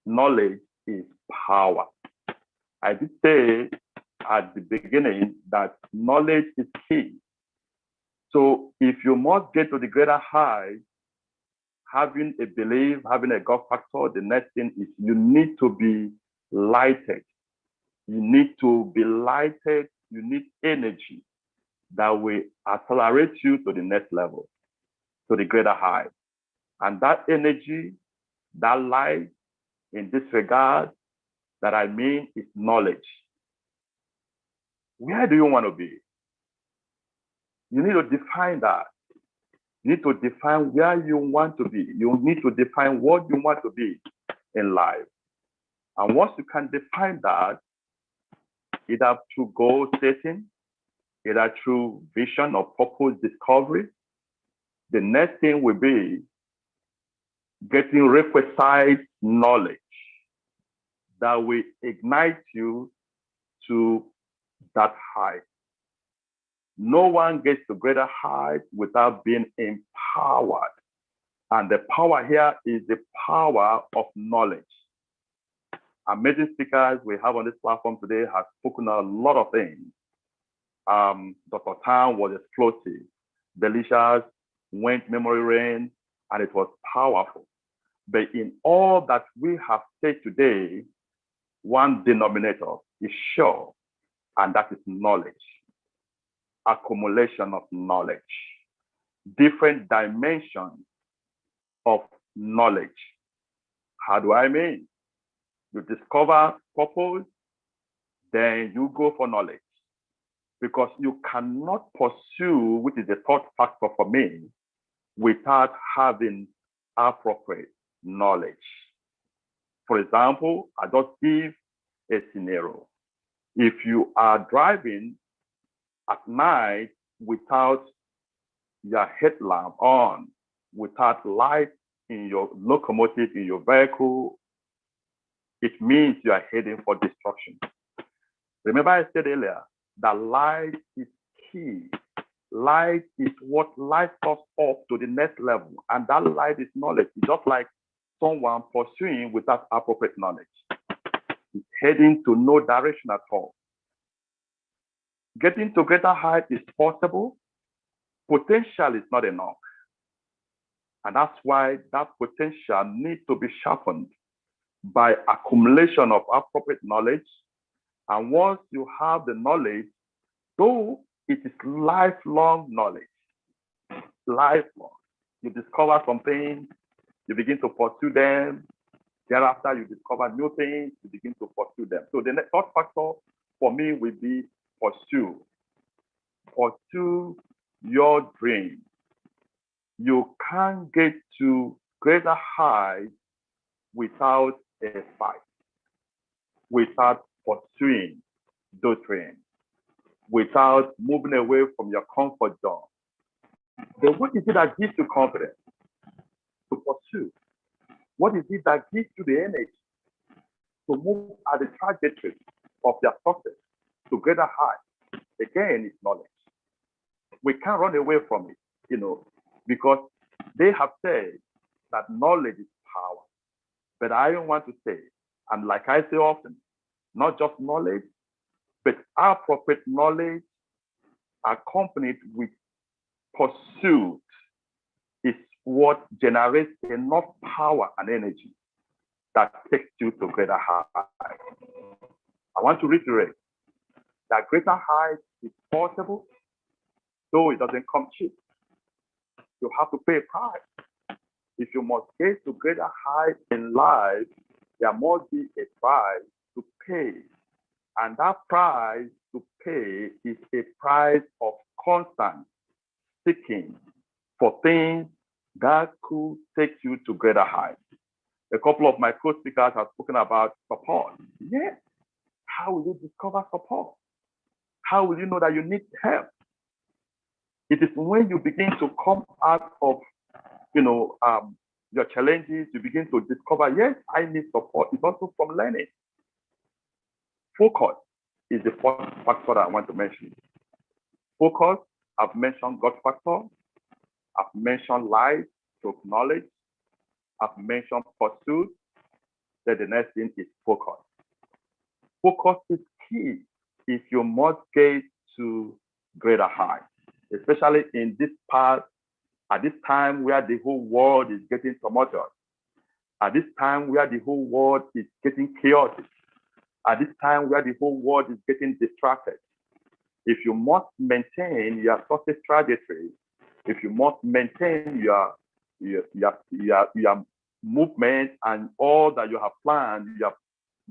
knowledge is power. I did say at the beginning that knowledge is key. So if you must get to the greater height, having a belief, having a God factor, the next thing is you need to be lighted. You need to be lighted. You need energy that will accelerate you to the next level, to the greater height. And that energy, that light in this regard, that I mean is knowledge. Where do you want to be? You need to define that. You need to define where you want to be. You need to define what you want to be in life. And once you can define that, either through goal setting, either through vision or purpose discovery, the next thing will be getting requisite knowledge that will ignite you to that height. No one gets to greater height without being empowered. And the power here is the power of knowledge. Amazing speakers we have on this platform today have spoken a lot of things. Dr. Tan was explosive. Delicious went memory lane, and it was powerful. But in all that we have said today, one denominator is sure, and that is knowledge. Accumulation of knowledge. Different dimensions of knowledge. How do I mean? You discover purpose, then you go for knowledge. Because you cannot pursue, which is the third factor for me, without having appropriate knowledge. For example, I just give a scenario. If you are driving at night without your headlamp on, without light in your locomotive, in your vehicle, it means you are heading for destruction. Remember I said earlier that light is key. Light is what lights us up to the next level, and that light is knowledge. It's just like someone pursuing without appropriate knowledge, heading to no direction at all. Getting to greater height is possible. Potential is not enough. And that's why that potential needs to be sharpened by accumulation of appropriate knowledge. And once you have the knowledge, though it is lifelong knowledge, lifelong. You discover some things, you begin to pursue them. Thereafter, you discover new things, you begin to pursue them. So the third factor for me will be pursue. Pursue your dream. You can't get to greater heights without a fight, without pursuing those dreams, without moving away from your comfort zone. Then what is it that gives you confidence to pursue? What is it that gives you the energy to move at the trajectory of your success to greater heights? Again, it's knowledge. We can't run away from it, because they have said that knowledge is power. But I don't want to say, and like I say often, not just knowledge, but appropriate knowledge accompanied with pursuit is what generates enough power and energy that takes you to greater heights. I want to reiterate that greater heights is possible. though it doesn't come cheap. You have to pay a price. If you must get to greater heights in life, there must be a price to pay. And that price to pay is a price of constant seeking for things that could take you to greater heights. A couple of my co-speakers have spoken about support. Yes. How will you discover support? How will you know that you need help? It is when you begin to come out of, your challenges, you begin to discover, yes, I need support. It's also from learning. Focus is the first factor that I want to mention. Focus, I've mentioned God factor. I've mentioned life, so knowledge. I've mentioned pursuit. Then the next thing is focus. Focus is key if you must get to greater heights, especially in this part, at this time where the whole world is getting tumultuous, at this time where the whole world is getting chaotic, at this time where the whole world is getting distracted. If you must maintain your success trajectory, if you must maintain your movement and all that you have planned, your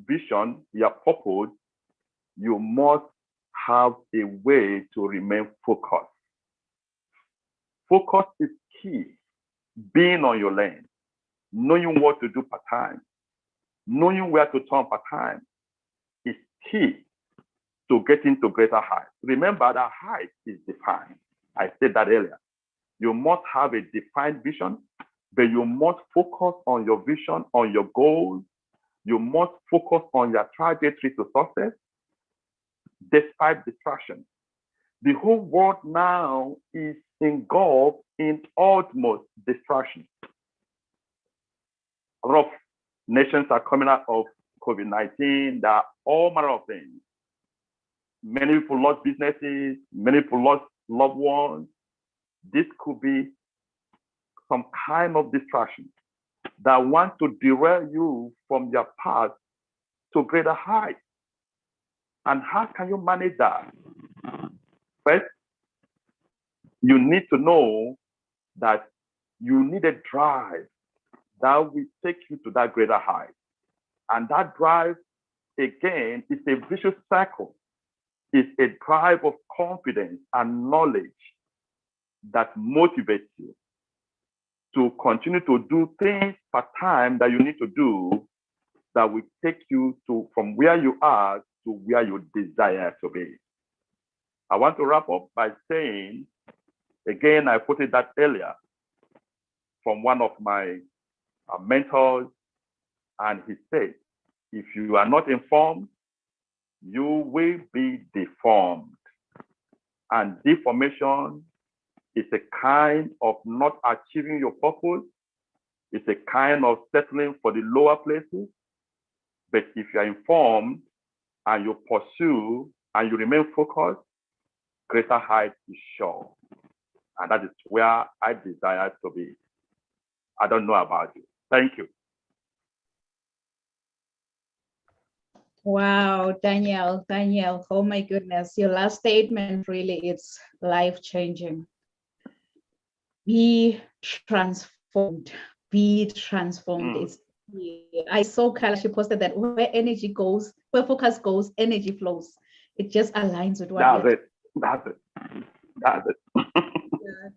vision, your purpose, you must have a way to remain focused. Focus is key. Being on your lane, knowing what to do part time, knowing where to turn part time is key to getting to greater heights. Remember that height is defined. I said that earlier. You must have a defined vision, but you must focus on your vision, on your goals. You must focus on your trajectory to success, despite distraction. The whole world now is engulfed in utmost distraction. A lot of nations are coming out of COVID-19. There are all manner of things. Many people lost businesses. Many people lost loved ones. This could be some kind of distraction that want to derail you from your path to greater heights. And how can you manage that? First, you need to know that you need a drive that will take you to that greater height. And that drive, again, is a vicious cycle. It's a drive of confidence and knowledge that motivates you to continue to do things part time that you need to do that will take you to from where you are to where you desire to be. I want to wrap up by saying, again, I quoted that earlier from one of my mentors, and he said, if you are not informed, you will be deformed. And deformation is a kind of not achieving your purpose. It's a kind of settling for the lower places. But if you are informed and you pursue and you remain focused, greater height is sure. And that is where I desire to be. I don't know about you. Thank you. Wow, Daniel, oh my goodness, your last statement really is life-changing. Be transformed, It's, I saw Carla, she posted that where energy goes, where focus goes, energy flows. It just aligns with what That's it.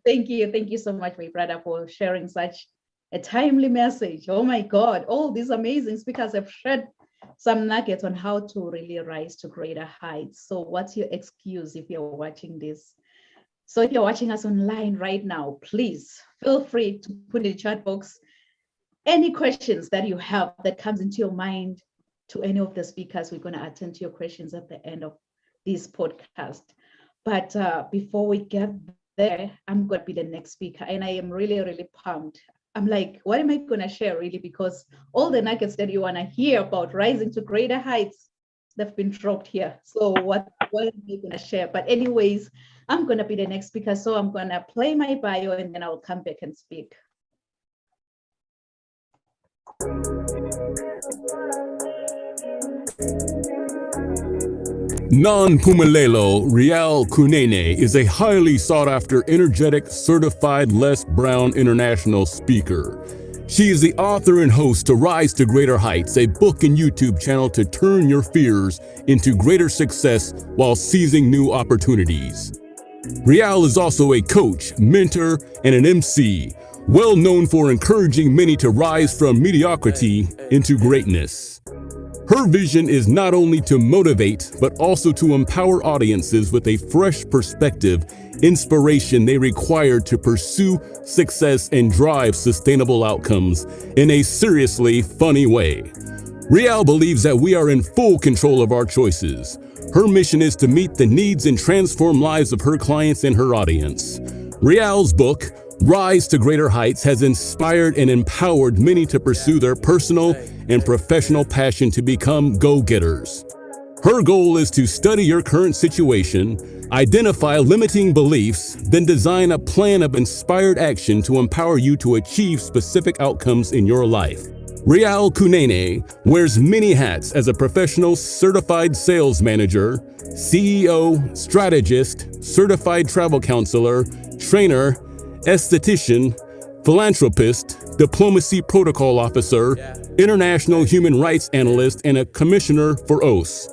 Thank you so much, my brother, for sharing such a timely message. Oh my God, all these amazing speakers have shared some nuggets on how to really rise to greater heights. So what's your excuse if you're watching this? So if you're watching us online right now, please feel free to put in the chat box any questions that you have that comes into your mind to any of the speakers. We're going to attend to your questions at the end of this podcast. But before we get there, I'm going to be the next speaker, and I am really, really pumped. I'm like, what am I going to share really? Because all the nuggets that you want to hear about rising to greater heights, they've been dropped here. So what am I going to share? But anyways, I'm going to be the next speaker. So I'm going to play my bio and then I'll come back and speak. Non-Pumalelo Rial Kunene is a highly sought-after, energetic, certified Les Brown International speaker. She is the author and host to Rise to Greater Heights, a book and YouTube channel to turn your fears into greater success while seizing new opportunities. Rial is also a coach, mentor, and an MC, well known for encouraging many to rise from mediocrity into greatness. Her vision is not only to motivate, but also to empower audiences with a fresh perspective, inspiration they require to pursue success and drive sustainable outcomes in a seriously funny way. Rial believes that we are in full control of our choices. Her mission is to meet the needs and transform lives of her clients and her audience. Rial's book, Rise to Greater Heights, has inspired and empowered many to pursue their personal and professional passion to become go-getters. Her goal is to study your current situation, identify limiting beliefs, then design a plan of inspired action to empower you to achieve specific outcomes in your life. Rial Kunene wears many hats as a professional certified sales manager, CEO, strategist, certified travel counselor, trainer, esthetician, philanthropist, diplomacy protocol officer, international human rights analyst, and a commissioner for OAS.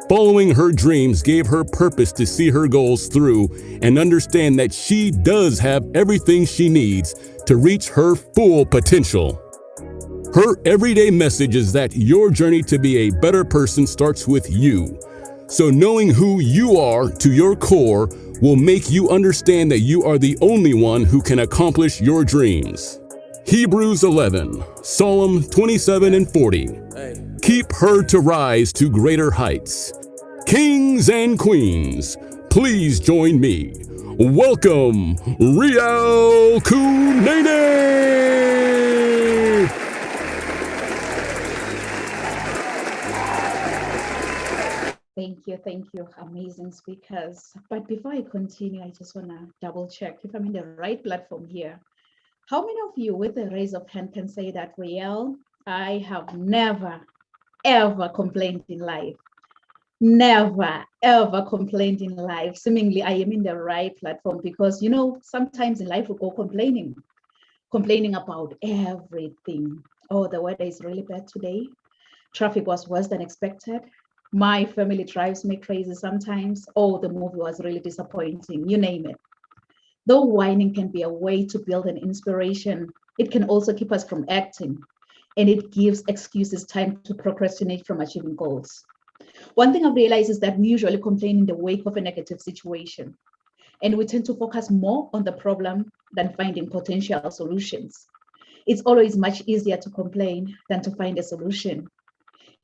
Following her dreams gave her purpose to see her goals through and understand that she does have everything she needs to reach her full potential. Her everyday message is that your journey to be a better person starts with you. So knowing who you are to your core will make you understand that you are the only one who can accomplish your dreams. Hebrews 11, Psalm 27 and 40. Keep her to rise to greater heights. Kings and queens, please join me. Welcome, Rial Kunene! Thank you, amazing speakers. But before I continue, I just want to double check if I'm in the right platform here. How many of you with a raise of hand can say that, Rial, I have never, ever complained in life? Never, ever complained in life. Seemingly, I am in the right platform because, you know, sometimes in life we go complaining about everything. Oh, the weather is really bad today. Traffic was worse than expected. My family drives me crazy sometimes. Oh, the movie was really disappointing, you name it. Though whining can be a way to build an inspiration, it can also keep us from acting, and it gives excuses time to procrastinate from achieving goals. One thing I've realized is that we usually complain in the wake of a negative situation, and we tend to focus more on the problem than finding potential solutions. It's always much easier to complain than to find a solution.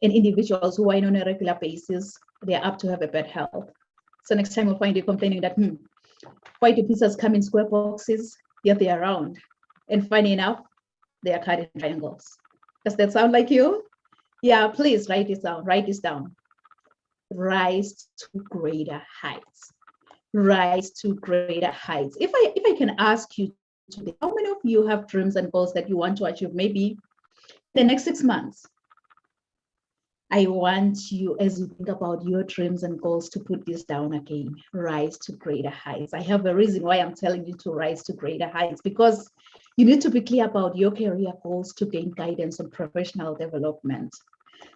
And individuals who whine on a regular basis, they are apt to have a bad health. So next time you'll find you complaining that, why do pizzas come in square boxes? Yet they are round. And funny enough, they are cut in triangles. Does that sound like you? Yeah, please write this down. Write this down. Rise to greater heights. Rise to greater heights. If I can ask you today, how many of you have dreams and goals that you want to achieve maybe in the next 6 months? I want you, as you think about your dreams and goals, to put this down again. Rise to greater heights. I have a reason why I'm telling you to rise to greater heights, because you need to be clear about your career goals to gain guidance on professional development.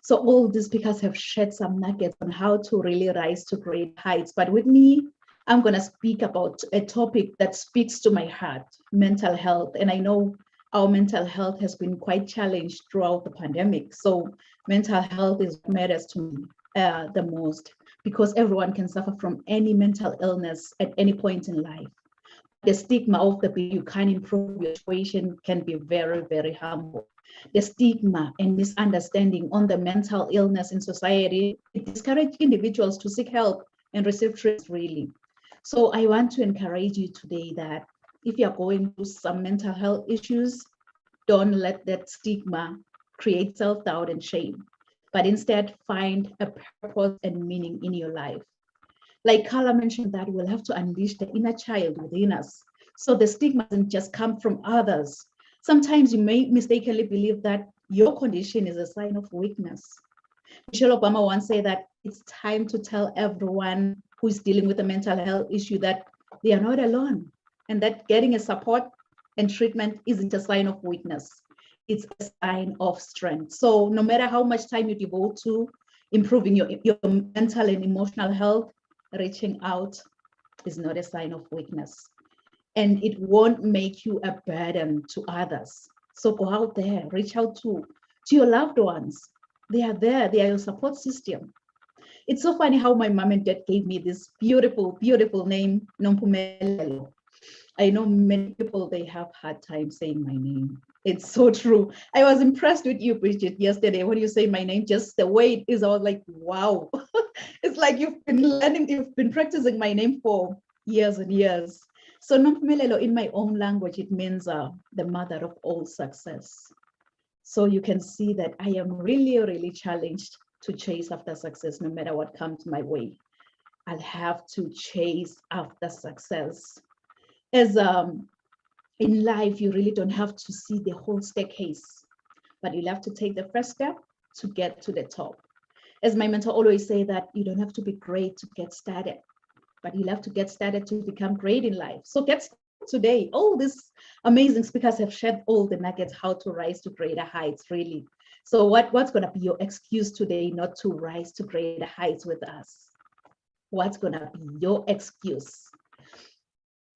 So all the speakers have shared some nuggets on how to really rise to great heights. But with me, I'm going to speak about a topic that speaks to my heart, mental health. And I know our mental health has been quite challenged throughout the pandemic. So mental health is what matters to me the most, because everyone can suffer from any mental illness at any point in life. The stigma of the you can't improve your situation can be very, very harmful. The stigma and misunderstanding on the mental illness in society, it discourages individuals to seek help and receive treatment really. So I want to encourage you today that if you're going through some mental health issues, don't let that stigma create self-doubt and shame, but instead find a purpose and meaning in your life. Like Carla mentioned, that we'll have to unleash the inner child within us. So the stigma doesn't just come from others. Sometimes you may mistakenly believe that your condition is a sign of weakness. Michelle Obama once said that it's time to tell everyone who is dealing with a mental health issue that they are not alone, and that getting a support and treatment isn't a sign of weakness. It's a sign of strength. So no matter how much time you devote to improving your mental and emotional health, reaching out is not a sign of weakness. And it won't make you a burden to others. So go out there, reach out to your loved ones. They are there, they are your support system. It's so funny how my mom and dad gave me this beautiful, beautiful name, Nompumelelo. I know many people, they have hard time saying my name. It's so true. I was impressed with you, Bridget, yesterday when you say my name, just the way it is. I was like, wow. It's like you've been practicing my name for years and years. So Nompumelelo, in my own language, it means the mother of all success. So you can see that I am really, really challenged to chase after success no matter what comes my way. I'll have to chase after success. As in life, you really don't have to see the whole staircase, but you'll have to take the first step to get to the top. As my mentor always say, that you don't have to be great to get started, but you'll have to get started to become great in life. So get started today. All these amazing speakers have shared all the nuggets, how to rise to greater heights, really. So what's going to be your excuse today not to rise to greater heights with us? What's going to be your excuse?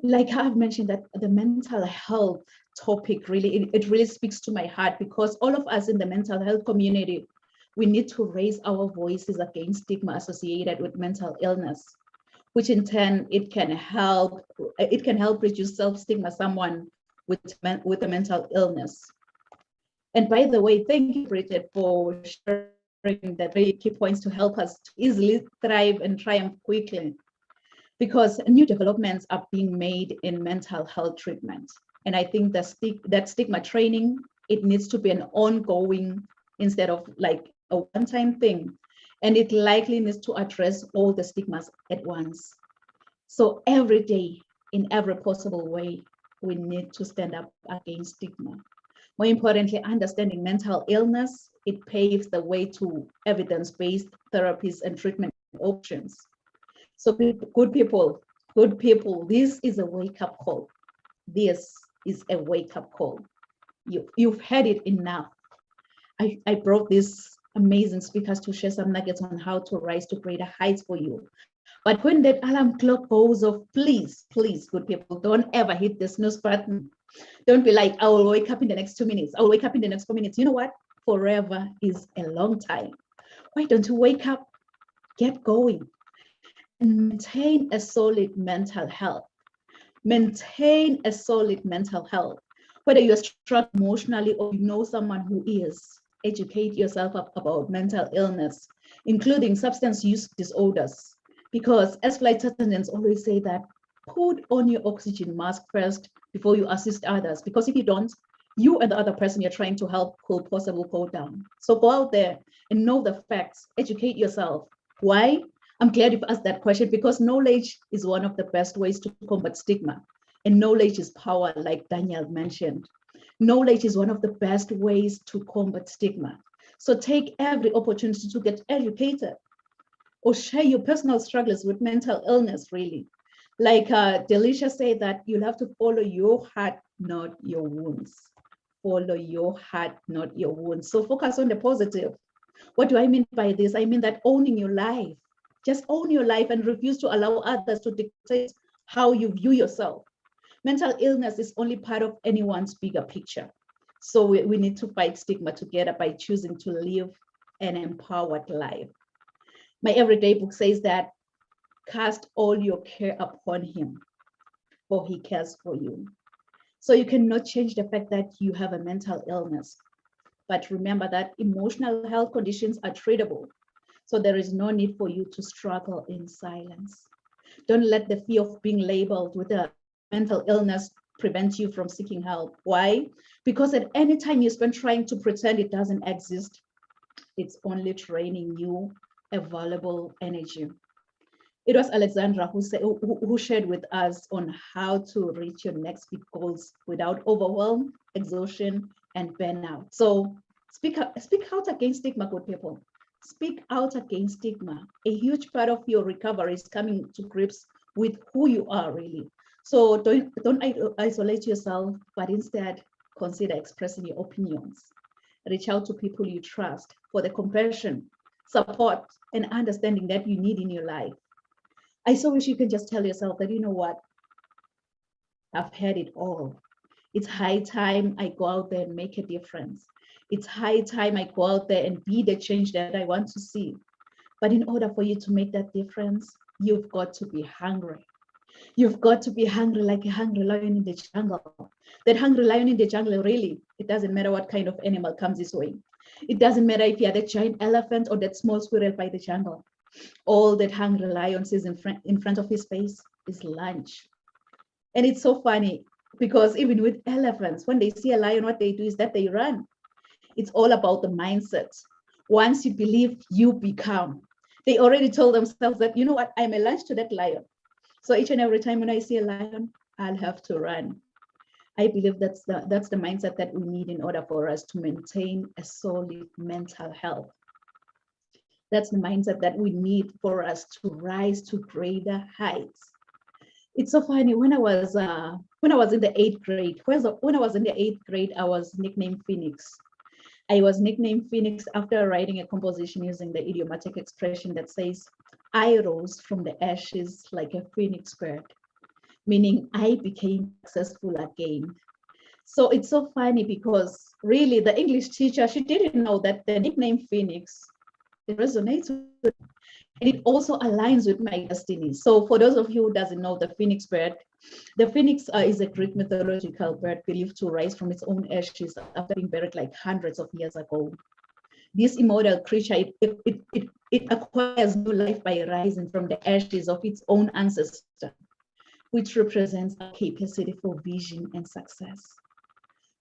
Like I've mentioned, that the mental health topic really, it really speaks to my heart, because all of us in the mental health community, we need to raise our voices against stigma associated with mental illness, which in turn, it can help reduce self-stigma, someone with a mental illness. And by the way, thank you, Bridget, for sharing the 3 key points to help us to easily thrive and triumph quickly, because new developments are being made in mental health treatment. And I think that stigma training, it needs to be an ongoing, instead of like a one-time thing. And it likely needs to address all the stigmas at once. So every day, in every possible way, we need to stand up against stigma. More importantly, understanding mental illness, it paves the way to evidence-based therapies and treatment options. So good people, this is a wake-up call. This is a wake-up call. You've heard it enough. I brought these amazing speakers to share some nuggets on how to rise to greater heights for you. But when that alarm clock goes off, please, please, good people, don't ever hit the snooze button. Don't be like, I will wake up in the next 2 minutes. I will wake up in the next 4 minutes. You know what? Forever is a long time. Why don't you wake up, get going, and maintain a solid mental health? Maintain a solid mental health. Whether you're struggling emotionally or you know someone who is, educate yourself about mental illness, including substance use disorders. Because as flight attendants always say, that put on your oxygen mask first before you assist others. Because if you don't, you and the other person you're trying to help could possibly go down. So go out there and know the facts, educate yourself. Why? I'm glad you've asked that question, because knowledge is one of the best ways to combat stigma. And knowledge is power, like Daniel mentioned. Knowledge is one of the best ways to combat stigma. So take every opportunity to get educated or share your personal struggles with mental illness, really. Like Delisha said, that you'll have to follow your heart, not your wounds. Follow your heart, not your wounds. So focus on the positive. What do I mean by this? I mean that owning your life. Just own your life and refuse to allow others to dictate how you view yourself. Mental illness is only part of anyone's bigger picture. So we need to fight stigma together by choosing to live an empowered life. My everyday book says that cast all your care upon him, for he cares for you. So you cannot change the fact that you have a mental illness, but remember that emotional health conditions are treatable. So there is no need for you to struggle in silence. Don't let the fear of being labeled with a mental illness prevent you from seeking help. Why? Because at any time you spend trying to pretend it doesn't exist, it's only draining you a valuable energy. It was Alexandra who shared with us on how to reach your next big goals without overwhelm, exhaustion, and burnout. So speak out against stigma, good people. Speak out against stigma. A huge part of your recovery is coming to grips with who you are really. So don't isolate yourself, but instead consider expressing your opinions. Reach out to people you trust for the compassion, support, and understanding that you need in your life. I so wish you can just tell yourself that, you know what, I've had it all. It's high time I go out there and make a difference. It's high time I go out there and be the change that I want to see. But in order for you to make that difference, you've got to be hungry. You've got to be hungry like a hungry lion in the jungle. That hungry lion in the jungle, really, it doesn't matter what kind of animal comes this way. It doesn't matter if you're the giant elephant or that small squirrel by the jungle. All that hungry lion sees in front of his face is lunch. And it's so funny because even with elephants, when they see a lion, what they do is that they run. It's all about the mindset. Once you believe, you become. They already told themselves that, you know what, I'm a lunch to that lion. So each and every time when I see a lion, I'll have to run. I believe that's the mindset that we need in order for us to maintain a solid mental health. That's the mindset that we need for us to rise to greater heights. It's so funny, when I was in the 8th grade, when I was in the 8th grade, I was nicknamed Phoenix. I was nicknamed Phoenix after writing a composition using the idiomatic expression that says, I rose from the ashes like a phoenix bird, meaning I became successful again. So it's so funny because really the English teacher, she didn't know that the nickname Phoenix, it resonates with, and it also aligns with my destiny. So for those of you who doesn't know the phoenix bird, the phoenix is a Greek mythological bird believed to rise from its own ashes after being buried like hundreds of years ago. This immortal creature, it acquires new life by rising from the ashes of its own ancestor, which represents a capacity for vision and success.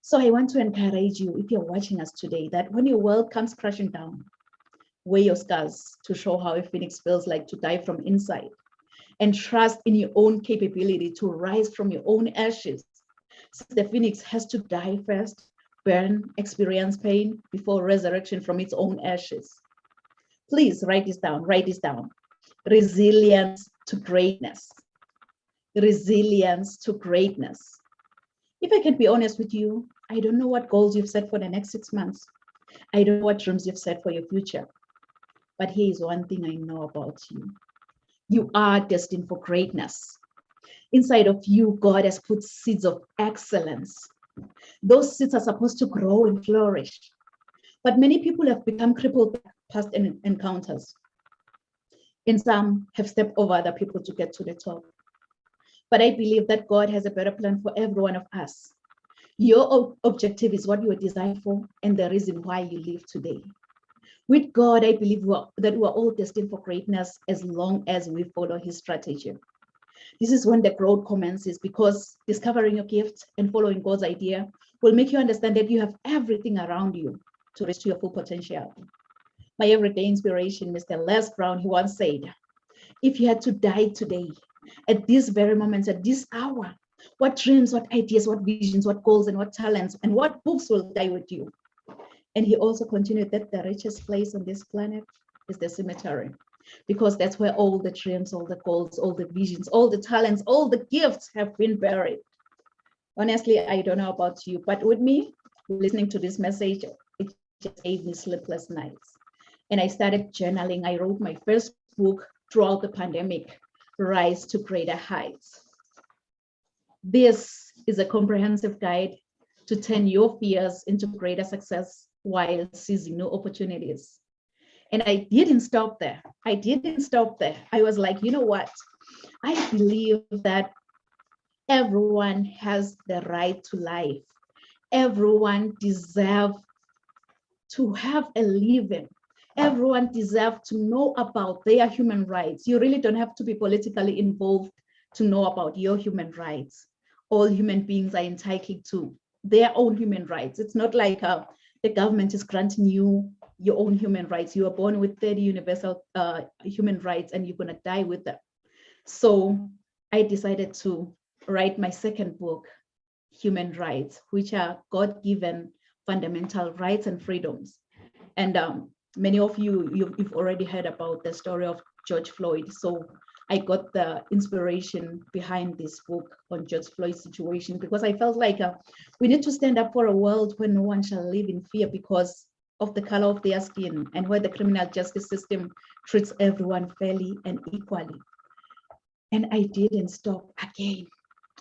So I want to encourage you, if you're watching us today, that when your world comes crashing down, wear your scars to show how a phoenix feels like to die from inside, and trust in your own capability to rise from your own ashes. Since the phoenix has to die first, burn, experience pain before resurrection from its own ashes. Please write this down, write this down. Resilience to greatness. Resilience to greatness. If I can be honest with you, I don't know what goals you've set for the next 6 months. I don't know what dreams you've set for your future. But here is one thing I know about you. You are destined for greatness. Inside of you, God has put seeds of excellence. Those seeds are supposed to grow and flourish. But many people have become crippled by past encounters. And some have stepped over other people to get to the top. But I believe that God has a better plan for every one of us. Your objective is what you were designed for and the reason why you live today. With God, I believe that we're all destined for greatness as long as we follow his strategy. This is when the growth commences, because discovering your gift and following God's idea will make you understand that you have everything around you to reach to your full potential. My everyday inspiration, Mr. Les Brown, he once said, if you had to die today, at this very moment, at this hour, what dreams, what ideas, what visions, what goals, and what talents, and what books will die with you? And he also continued that the richest place on this planet is the cemetery, because that's where all the dreams, all the goals, all the visions, all the talents, all the gifts have been buried. Honestly, I don't know about you, but with me, listening to this message, it just gave me sleepless nights. And I started journaling. I wrote my first book throughout the pandemic, Rise to Greater Heights. This is a comprehensive guide to turn your fears into greater success while seizing new opportunities. And I didn't stop there. I didn't stop there. I was like, you know what? I believe that everyone has the right to life. Everyone deserves to have a living. Everyone deserves to know about their human rights. You really don't have to be politically involved to know about your human rights. All human beings are entitled to their own human rights. It's not like the government is granting you your own human rights. You are born with 30 universal human rights and you're gonna die with them. So I decided to write my second book, Human Rights, which are God-given fundamental rights and freedoms. And many of you've already heard about the story of George Floyd. So I got the inspiration behind this book on George Floyd's situation, because I felt like we need to stand up for a world where no one shall live in fear because of the color of their skin, and where the criminal justice system treats everyone fairly and equally. And I didn't stop again.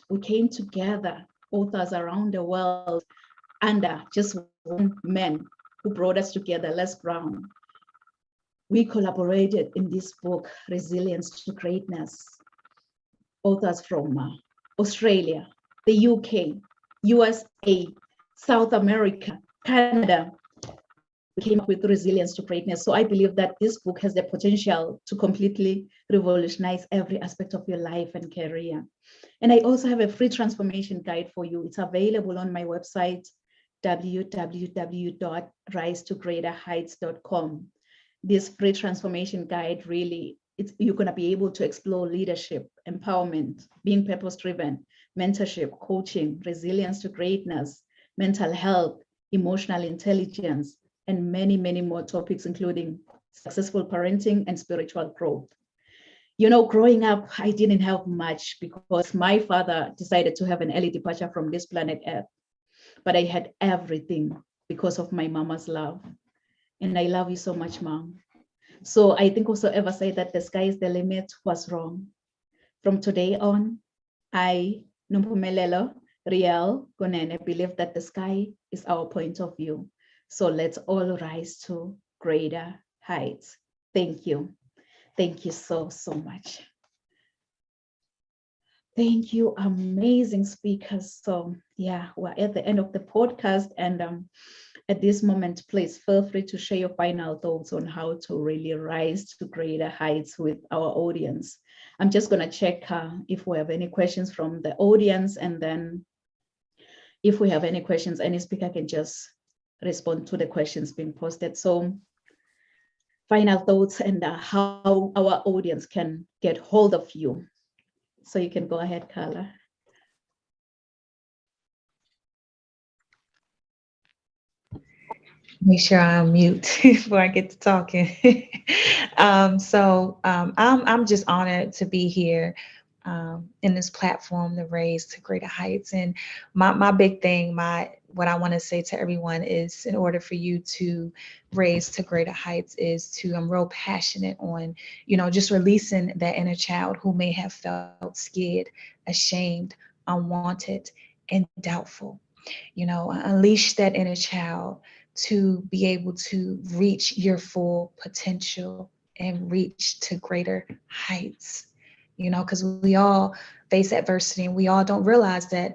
We came together, authors around the world, under just one man who brought us together, Les Brown. We collaborated in this book, Resilience to Greatness. Authors from Australia, the UK, USA, South America, Canada. We came up with Resilience to Greatness. So I believe that this book has the potential to completely revolutionize every aspect of your life and career. And I also have a free transformation guide for you. It's available on my website, www.risetogreaterheights.com. This free transformation guide, really, you're going to be able to explore leadership, empowerment, being purpose-driven, mentorship, coaching, resilience to greatness, mental health, emotional intelligence, and many, many more topics, including successful parenting and spiritual growth. You know, growing up, I didn't have much because my father decided to have an early departure from this planet Earth. But I had everything because of my mama's love. And I love you so much, Mom. So I think whosoever said that the sky is the limit was wrong. From today on, I, Nompumelelo Riel Gonene, believe that the sky is our point of view. So let's all rise to greater heights. Thank you. Thank you so, so much. Thank you, amazing speakers. So yeah, we're at the end of the podcast, and at this moment, please feel free to share your final thoughts on how to really rise to greater heights with our audience. I'm just going to check if we have any questions from the audience, and then if we have any questions, any speaker can just respond to the questions being posted. So final thoughts and how our audience can get hold of you. So you can go ahead, Carla. Make sure I unmute before I get to talking. I'm just honored to be here in this platform, the Raise to Greater Heights. And my big thing, what I want to say to everyone is, in order for you to raise to greater heights, is to, I'm real passionate on, just releasing that inner child who may have felt scared, ashamed, unwanted, and doubtful. Unleash that inner child to be able to reach your full potential and reach to greater heights. Because we all face adversity, and we all don't realize that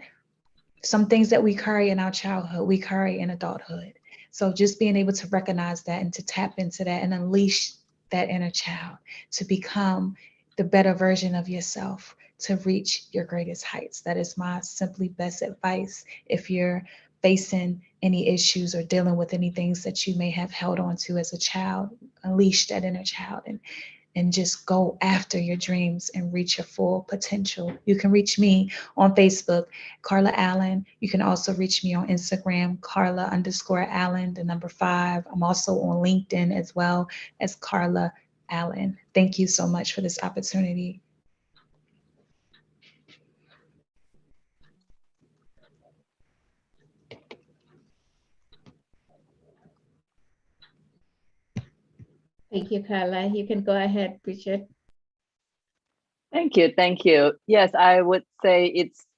some things that we carry in our childhood, we carry in adulthood. So just being able to recognize that and to tap into that and unleash that inner child to become the better version of yourself, to reach your greatest heights. That is my simply best advice. If you're facing any issues or dealing with any things that you may have held on to as a child, unleash that inner child and just go after your dreams and reach your full potential. You can reach me on Facebook, Carla Allen. You can also reach me on Instagram, Carla_Allen, the number 5. I'm also on LinkedIn as well as Carla Allen. Thank you so much for this opportunity. Thank you, Carla. You can go ahead, Bridget. Thank you. Thank you. Yes, I would say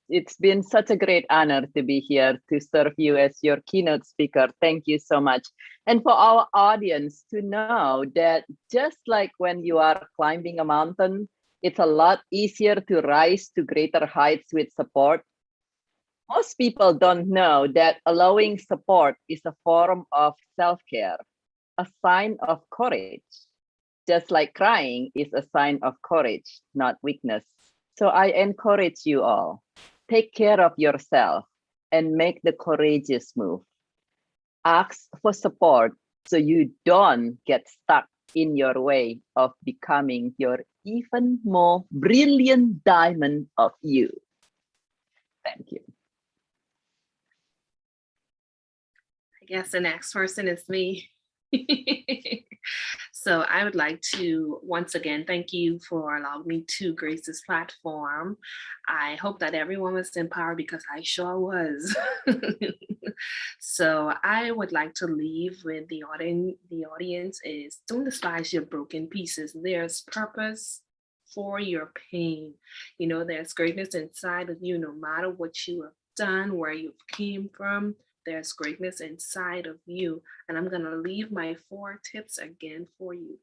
it's been such a great honor to be here to serve you as your keynote speaker. Thank you so much. And for our audience to know that just like when you are climbing a mountain, it's a lot easier to rise to greater heights with support. Most people don't know that allowing support is a form of self-care, a sign of courage. Just like crying is a sign of courage, not weakness. So I encourage you all, take care of yourself and make the courageous move. Ask for support so you don't get stuck in your way of becoming your even more brilliant diamond of you. Thank you. I guess the next person is me. So I would like to once again thank you for allowing me to grace this platform. I hope that everyone was empowered because I sure was. So I would like to leave with the audience. The audience is don't despise your broken pieces. There's purpose for your pain. You know, there's greatness inside of you, no matter what you have done, where you've came from. There's greatness inside of you. And I'm going to leave my 4 tips again for you.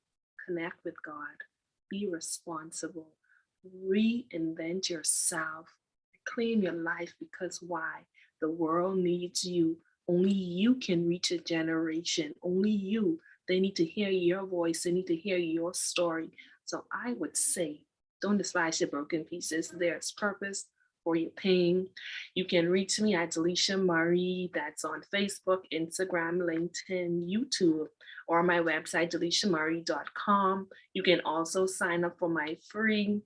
Connect with God, be responsible, reinvent yourself, claim your life because why? The world needs you. Only you can reach a generation. Only you. They need to hear your voice. They need to hear your story. So I would say, don't despise your broken pieces. There's purpose for your pain. You can reach me at Delisha Marie. That's on Facebook, Instagram, LinkedIn, YouTube, or my website, delishamarie.com. You can also sign up for my free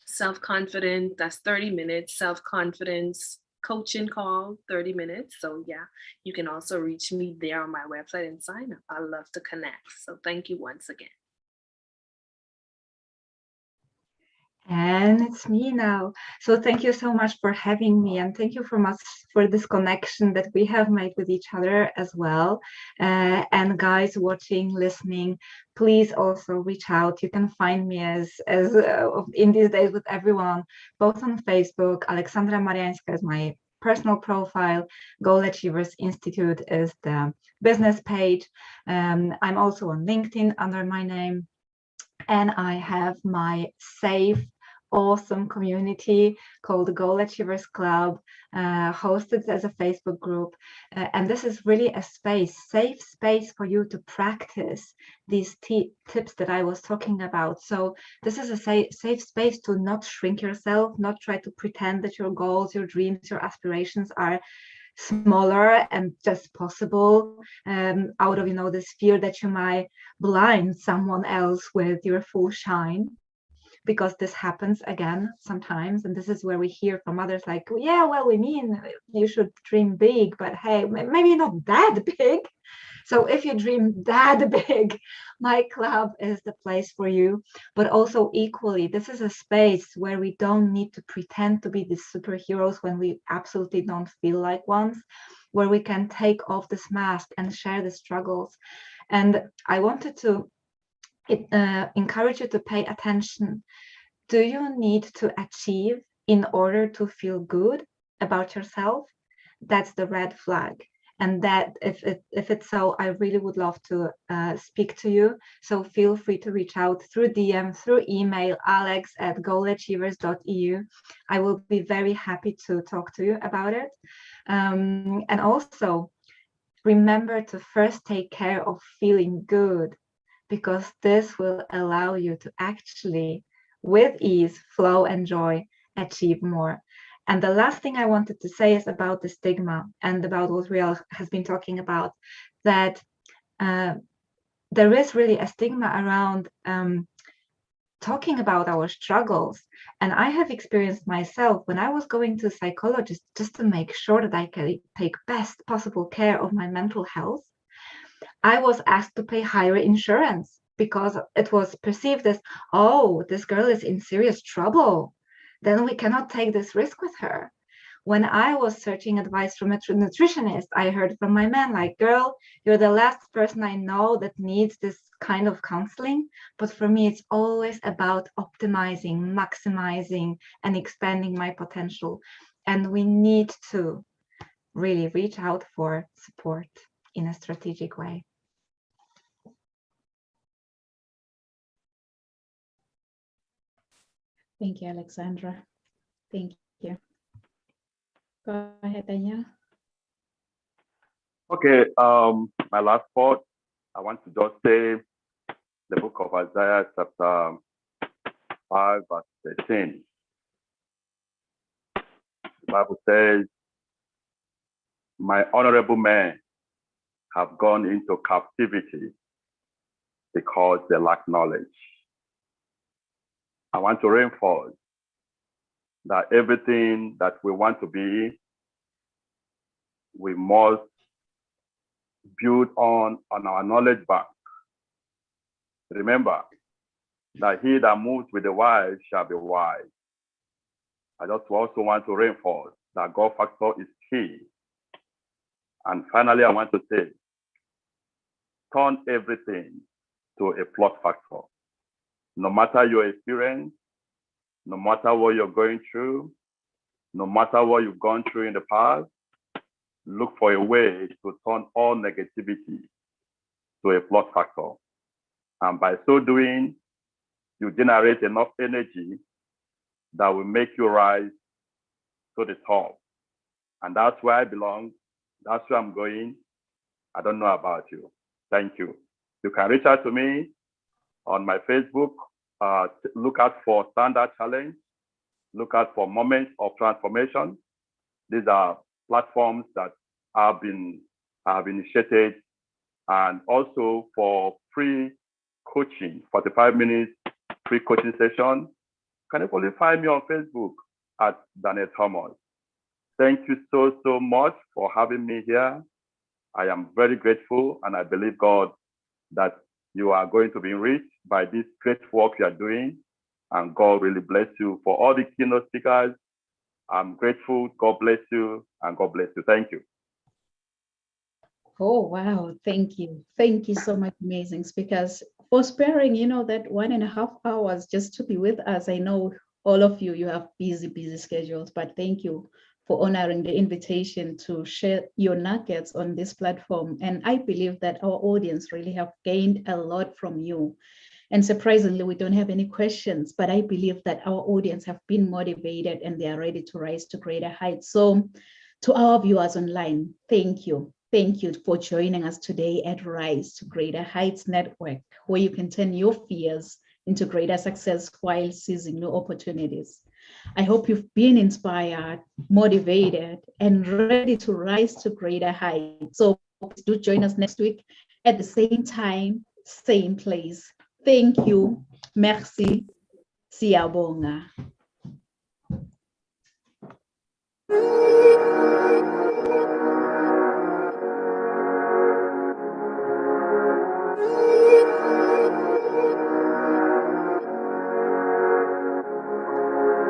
self-confidence, that's 30 minutes, self-confidence coaching call, 30 minutes. So yeah, you can also reach me there on my website and sign up. I love to connect. So thank you once again. And it's me now. So thank you so much for having me, and thank you so much for this connection that we have made with each other as well. And guys watching, listening, please also reach out. You can find me as in these days with everyone, both on Facebook. Alexandra Mariańska is my personal profile. Goal Achievers Institute is the business page. I'm also on LinkedIn under my name. And I have my safe, awesome community called the Goal Achievers Club, hosted as a Facebook group. And this is really a safe space for you to practice these tips that I was talking about. So this is a safe space to not shrink yourself, not try to pretend that your goals, your dreams, your aspirations are smaller and just possible, out of this fear that you might blind someone else with your full shine, because this happens again sometimes. And this is where we hear from others like, yeah, well, we mean you should dream big, but hey, maybe not that big. So if you dream that big, my club is the place for you. But also equally, this is a space where we don't need to pretend to be these superheroes when we absolutely don't feel like ones, where we can take off this mask and share the struggles. And I wanted to encourage you to pay attention. Do you need to achieve in order to feel good about yourself? That's the red flag. And that if it's so, I really would love to speak to you. So feel free to reach out through DM, through email, alex@goalachievers.eu. I will be very happy to talk to you about it. And also remember to first take care of feeling good, because this will allow you to actually, with ease, flow, and joy, achieve more. And the last thing I wanted to say is about the stigma and about what Rial has been talking about, that there is really a stigma around talking about our struggles. And I have experienced myself when I was going to a psychologist just to make sure that I can take best possible care of my mental health. I was asked to pay higher insurance because it was perceived as, oh, this girl is in serious trouble, then we cannot take this risk with her. When I was searching advice from a nutritionist, I heard from my man, like, girl, you're the last person I know that needs this kind of counseling. But for me, it's always about optimizing, maximizing, and expanding my potential. And we need to really reach out for support in a strategic way. Thank you, Alexandra. Thank you. Go ahead, Daniel. Okay, my last thought, I want to just say the book of Isaiah, chapter 5, verse 13. The Bible says, my honorable men have gone into captivity because they lack knowledge. I want to reinforce that everything that we want to be, we must built on our knowledge bank. Remember that he that moves with the wise shall be wise. I just also want to reinforce that God factor is key. And finally, I want to say, turn everything to a plot factor. No matter your experience, no matter what you're going through, no matter what you've gone through in the past, look for a way to turn all negativity to a plot factor. And by so doing, you generate enough energy that will make you rise to the top. And that's where I belong. That's where I'm going. I don't know about you. Thank you. You can reach out to me on my Facebook. Look out for Standard Challenge. Look out for Moments of Transformation. These are platforms that have initiated, and also for free coaching, 45 minutes free coaching session. Can you only find me on Facebook at Daniel Thomas. Thank you so much for having me here. I am very grateful, and I believe, God, that you are going to be enriched by this great work you are doing, and God really bless you. For all the keynote speakers, I'm grateful. God bless you, and God bless you. Thank you. Oh, wow. Thank you. Thank you so much, amazing speakers, for sparing, that 1.5 hours just to be with us. I know all of you have busy schedules, but thank you for honoring the invitation to share your nuggets on this platform. And I believe that our audience really have gained a lot from you. And surprisingly, we don't have any questions, but I believe that our audience have been motivated and they are ready to rise to greater heights. So to our viewers online, thank you. Thank you for joining us today at Rise to Greater Heights Network, where you can turn your fears into greater success while seizing new opportunities. I hope you've been inspired, motivated, and ready to rise to greater heights. So do join us next week at the same time, same place. Thank you. Merci. Siyabonga.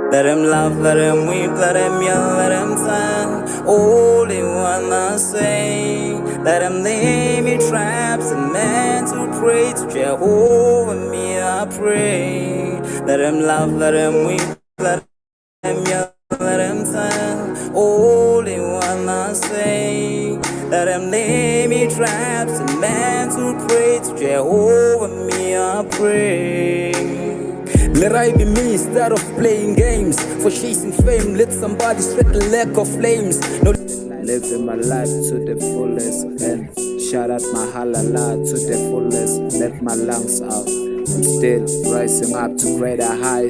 Let him laugh, let him weep, let him yell, let him sing. All they wanna say. Let him lay me traps and men to pray to Jehovah, me I pray. Let him laugh, let him weep, let him yell, let him sing. All they wanna say. Let him lay me traps and men to pray to Jehovah, me I pray. Let I be me instead of playing games. For chasing fame, let somebody spread the lack of flames. No, living my life to the fullest and shout out my halala to the fullest. Let my lungs out. I'm still rising up to greater heights.